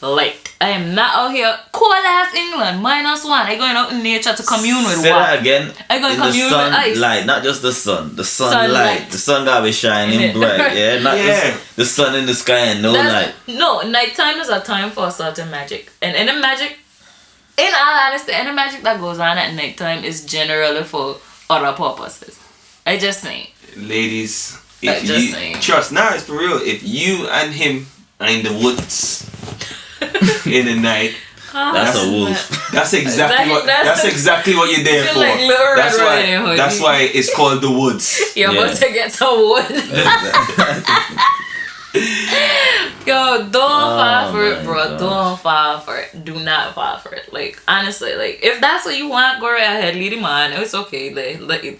Like, I am not out here cold ass England -1. I going out in nature to commune with Say what? that again. I going to commune with ice. Light, not just the sun. The sunlight. The sun gotta be shining bright. Yeah, not just the sun in the sky and light. No, nighttime is a time for a certain magic, and any magic, in all honesty, any magic that goes on at nighttime is generally for other purposes. I just saying. Ladies, trust, it's for real. If you and him are in the woods in the night, that's a wolf. That's exactly what you're there for. Like that's why it's called the woods. You're about to get some wood. Yo, don't fall for it, bro. God. Don't fall for it. Do not fall for it. Like, honestly, like, if that's what you want, go right ahead. Lead him on. It's okay. Like if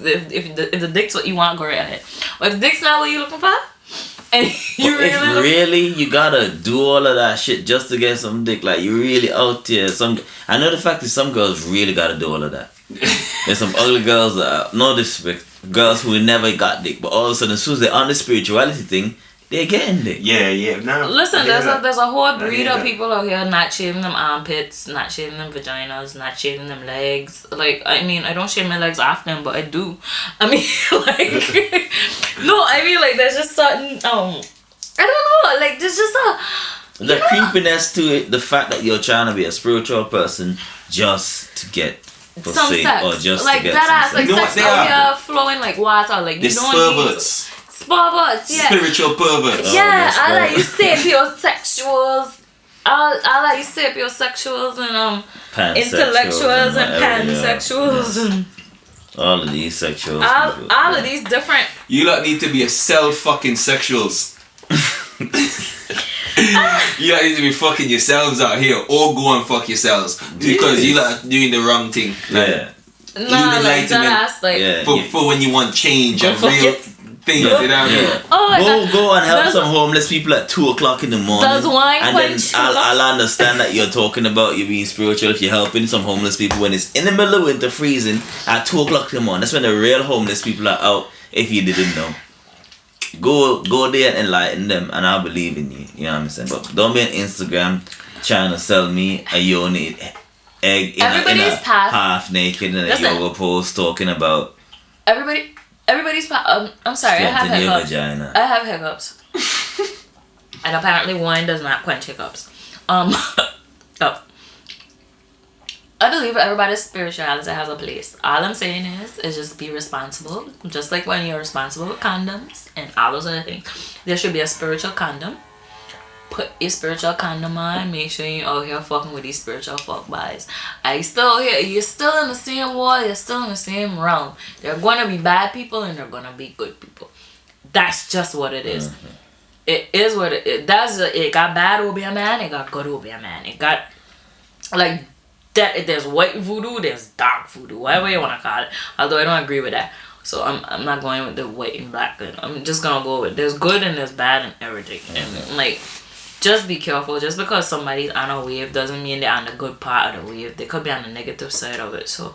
the dick's what you want, go right ahead. But if dick's not what you're looking for, and you gotta do all of that shit just to get some dick, like, you really out there. I know the fact is some girls really gotta do all of that. There's some ugly girls that no disrespect, girls who never got dick, but all of a sudden as soon as they're on the spirituality thing, They're getting there. Yeah. Now Listen, there's a whole breed of that. people out here not shaving them armpits, not shaving them vaginas, not shaving them legs. Like, I mean, I don't shave my legs often, but I do. I mean, like, no, I mean, like, there's just certain, I don't know, like, there's just The creepiness to it, the fact that you're trying to be a spiritual person just to get some pussy sex. or just like, to get that ass, some like, sex. You know sex what they out are? here flowing like water. Like, The you don't need... perverts. Perverts, yeah. Spiritual perverts. Yeah, that's I like right. you sapiosexuals. I like you sapiosexuals and Pansexuals intellectuals and whatever, yeah. pansexuals and All of these sexuals. all of these different. You lot need to be a fucking sexuals. You lot need to be fucking yourselves out here or go and fuck yourselves because you lot are doing the wrong thing. Yeah. Nah, like that ass, like Yeah. For when you want change Go and fuck real it. things, you know what I mean? Yeah. oh my god. Go and help Does- some homeless people at 2:00 in the morning. Does wine and then quench I'll understand that you're talking about you being spiritual if you're helping some homeless people when it's in the middle of winter freezing at 2:00 in the morning. That's when the real homeless people are out, if you didn't know. Go there and enlighten them and I'll believe in you. You know what I'm saying? But don't be on Instagram trying to sell me a yoni egg in Everybody's a path. half naked in a Listen. yoga pose talking about Everybody's I'm sorry, I have strengthening your hiccups. vagina. I have hiccups. And apparently wine does not quench hiccups. Oh. I believe everybody's spirituality has a place. All I'm saying is just be responsible. Just like when you're responsible with condoms and all those other things. There should be a spiritual condom. Put your spiritual condom on. Make sure you're out here fucking with these spiritual fuckboys. Are you still here? You're still in the same war. You're still in the same realm. There are going to be bad people and there are going to be good people. That's just what it is. Mm-hmm. It is what it is. It got bad obeah man. It got good obeah man. It got like that. There's white voodoo. There's dark voodoo. Whatever you want to call it. Although I don't agree with that. So I'm not going with the white and black. I'm just gonna go with there's good and there's bad and everything. And like, just be careful. Just because somebody's on a wave doesn't mean they're on the good part of the wave. They could be on the negative side of it. So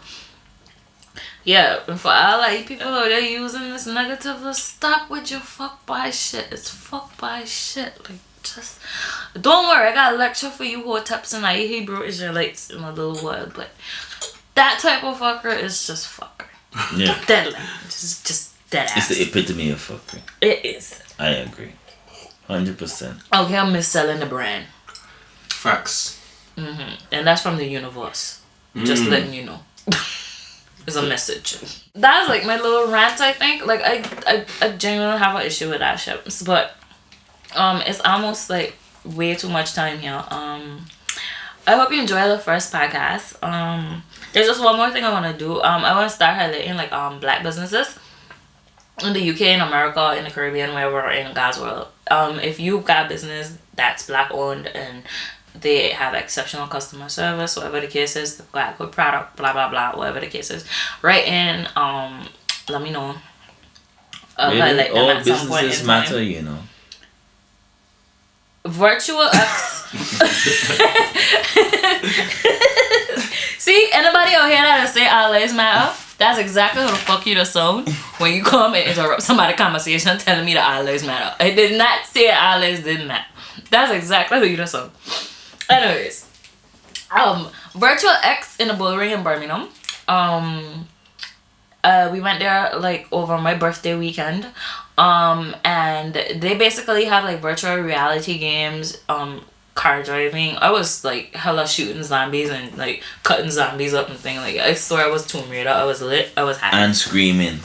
yeah, and for all like people out there using this negative, stop with your fuckboy shit. It's fuckboy shit. Like, just don't worry. I got a lecture for you Hoteps and I Hebrew Israelites in a little while. But that type of fucker is just fucker. Yeah. Deadly. Just dead ass. It's the epitome of fuckery. It is. I agree. 100%. Okay, I'm misselling the brand. Facts. And that's from the universe. Just letting you know. It's a message. That's like my little rant, I think. Like, I genuinely have an issue with that shit. But it's almost like way too much time here. I hope you enjoy the first podcast. There's just one more thing I want to do. I want to start highlighting like black businesses in the UK, in America, in the Caribbean, wherever in God's world. If you've got a business that's black owned and they have exceptional customer service, whatever the case is, they've got good product, blah blah blah, whatever the case is, write in. Let me know. Really? All All businesses matter, you know. Virtual X. See, anybody out here that say all lives matter, that's exactly how the fuck you to sound when you come and interrupt somebody's conversation telling me that all lives matter. I did not say all lives didn't matter. That's exactly how you to sound. Anyways, Virtual X in the Bull Ring in Birmingham. We went there like over my birthday weekend. And they basically have like virtual reality games, car driving. I was like hella shooting zombies and like cutting zombies up and thing. Like, I swear I was Tomb Raider. I was lit. I was happy. And screaming.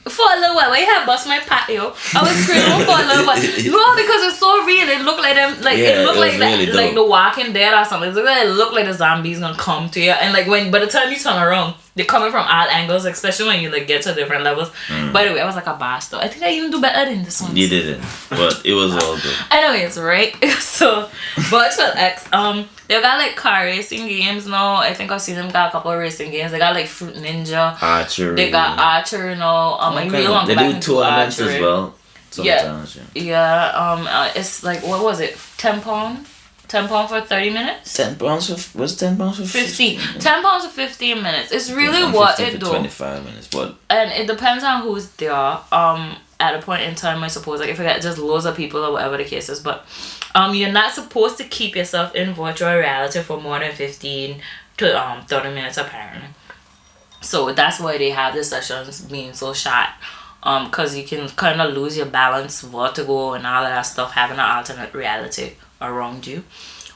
For a little while, when you had bust my patio, I was screaming for a little while. No, because it's so real. It looked like them, like Yeah, it looked it like was that, really like dope. The Walking Dead or something. It looked like the zombies gonna come to you, and like by the time you turn around, they're coming from all angles, especially when you like get to different levels. By the way, I was like a boss though. I think I even do better than this one. You didn't, but it was all good. Anyways, right? So, Virtual X, they got like car racing games now. I think I've seen them got a couple of racing games. They got like Fruit Ninja. Archery. They got archery now. I really want to They go back do into tournaments archery. as well. Sometimes, Yeah. It's like, what was it? £10? £10 for 30 minutes? £10 for, was it £10 for 15. £10 for 15 minutes. It's really what it do. 25 minutes, but And it depends on who's there. at a point in time, I suppose, like if I got just loads of people or whatever the case is, but you're not supposed to keep yourself in virtual reality for more than 15 to 30 minutes apparently. So that's why they have the sessions being so short, because you can kind of lose your balance, vertigo and all of that stuff, having an alternate reality around you.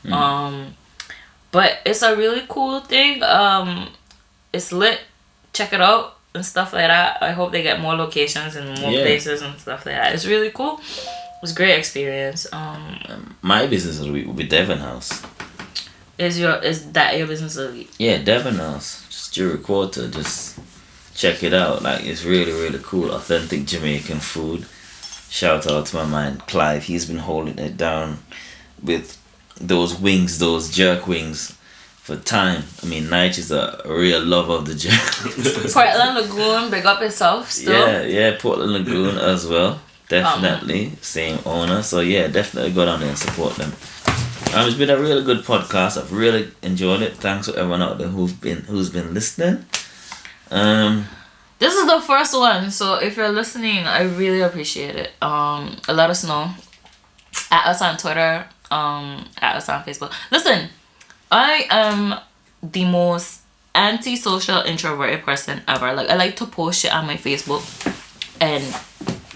But it's a really cool thing. It's lit. Check it out and stuff like that. I hope they get more locations and more places and stuff like that. It's really cool. It was a great experience. My business of the week will be Devon House. Is that your business of the week? Yeah, Devon House. Just Jewelry Quarter. Just check it out. Like, it's really, really cool. Authentic Jamaican food. Shout out to my man Clive. He's been holding it down with those wings, those jerk wings, for time. I mean, Nige is a real lover of the jerk. Portland Lagoon, big up yourself still. Yeah, Portland Lagoon as well. Definitely. Same owner. So yeah, definitely go down there and support them. It's been a really good podcast. I've really enjoyed it. Thanks to everyone out there who's been listening. This is the first one, so if you're listening, I really appreciate it. Let us know. At us on Twitter. At us on Facebook. Listen, I am the most anti-social introverted person ever. Like, I like to post shit on my Facebook and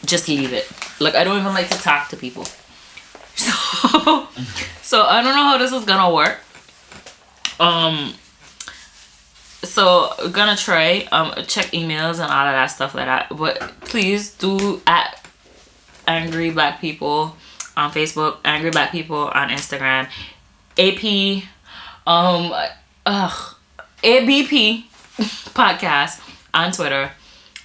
just leave it. Like, I don't even like to talk to people. So I don't know how this is gonna work. So we're gonna try check emails and all of that stuff like that. But please do at Angry Black People on Facebook, Angry Black People on Instagram, ABP podcast on Twitter.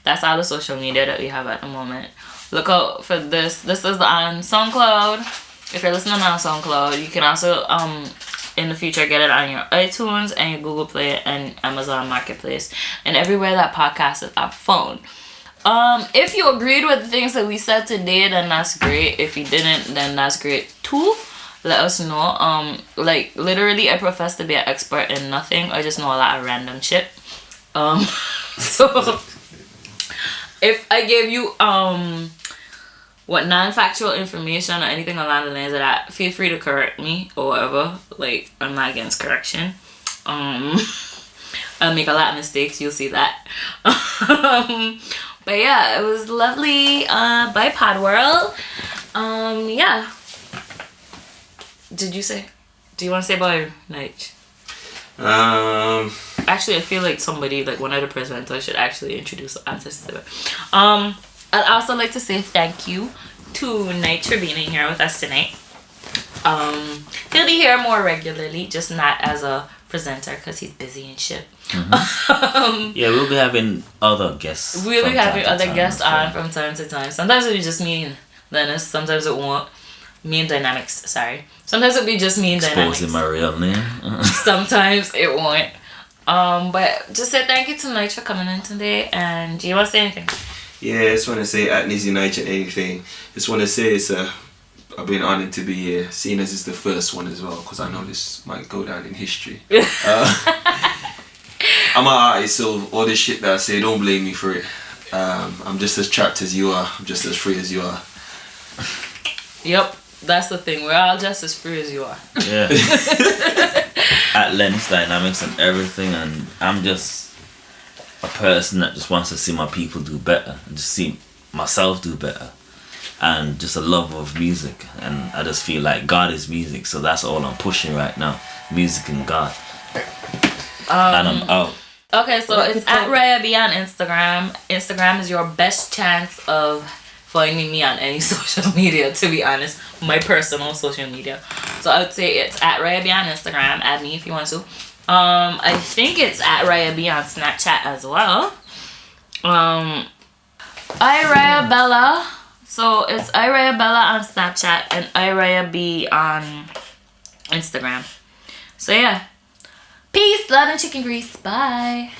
That's all the social media that we have at the moment. Look out for this. This is on SoundCloud. If you're listening on SoundCloud, you can also in the future get it on your iTunes and your Google Play and Amazon Marketplace and everywhere that podcast is found. If you agreed with the things that we said today, then that's great. If you didn't, then that's great too. Let us know. Like, literally, I profess to be an expert in nothing. I just know a lot of random shit. So if I gave you non-factual information or anything along the lines of that, feel free to correct me or whatever. Like, I'm not against correction. I'll make a lot of mistakes, you'll see that. But yeah, it was lovely. Bye, Podworld. Yeah. Do you want to say bye, Nige? Actually, I feel like somebody, like one of the presenters, should actually introduce the artist to it. I'd also like to say thank you to Nige for being in here with us tonight. He'll be here more regularly, just not as a presenter because he's busy and shit. Yeah, we'll be having other guests. We'll be having other guests on from time to time. Sometimes it'll be just me and Dennis. Sometimes it won't. Me and Dynamiks, sorry. Sometimes it'll be just me and Dynamiks. Exposing my real name. Sometimes it won't. But just say thank you to Nige for coming in today. And do you want to say anything? Yeah, I just want to say at Nizzy Nige and anything. Just want to say I've been honoured to be here, seeing as it's the first one as well, because I know this might go down in history. I'm an artist, so all this shit that I say, don't blame me for it. I'm just as trapped as you are. I'm just as free as you are. Yep, that's the thing. We're all just as free as you are. Yeah. At Nych Dynamiks and everything, and I'm just a person that just wants to see my people do better and just see myself do better. And just a love of music, and I just feel like God is music, so that's all I'm pushing right now, music and God. And I'm out. Okay, so it's at Riah on Instagram. Instagram is your best chance of finding me on any social media, to be honest, my personal social media. So I would say it's at Riah on Instagram. Add me if you want to. I think it's at Riah on Snapchat as well. Riah Bella. So it's Riah Bella on Snapchat and Riah B on Instagram. So yeah. Peace, love, and chicken grease. Bye.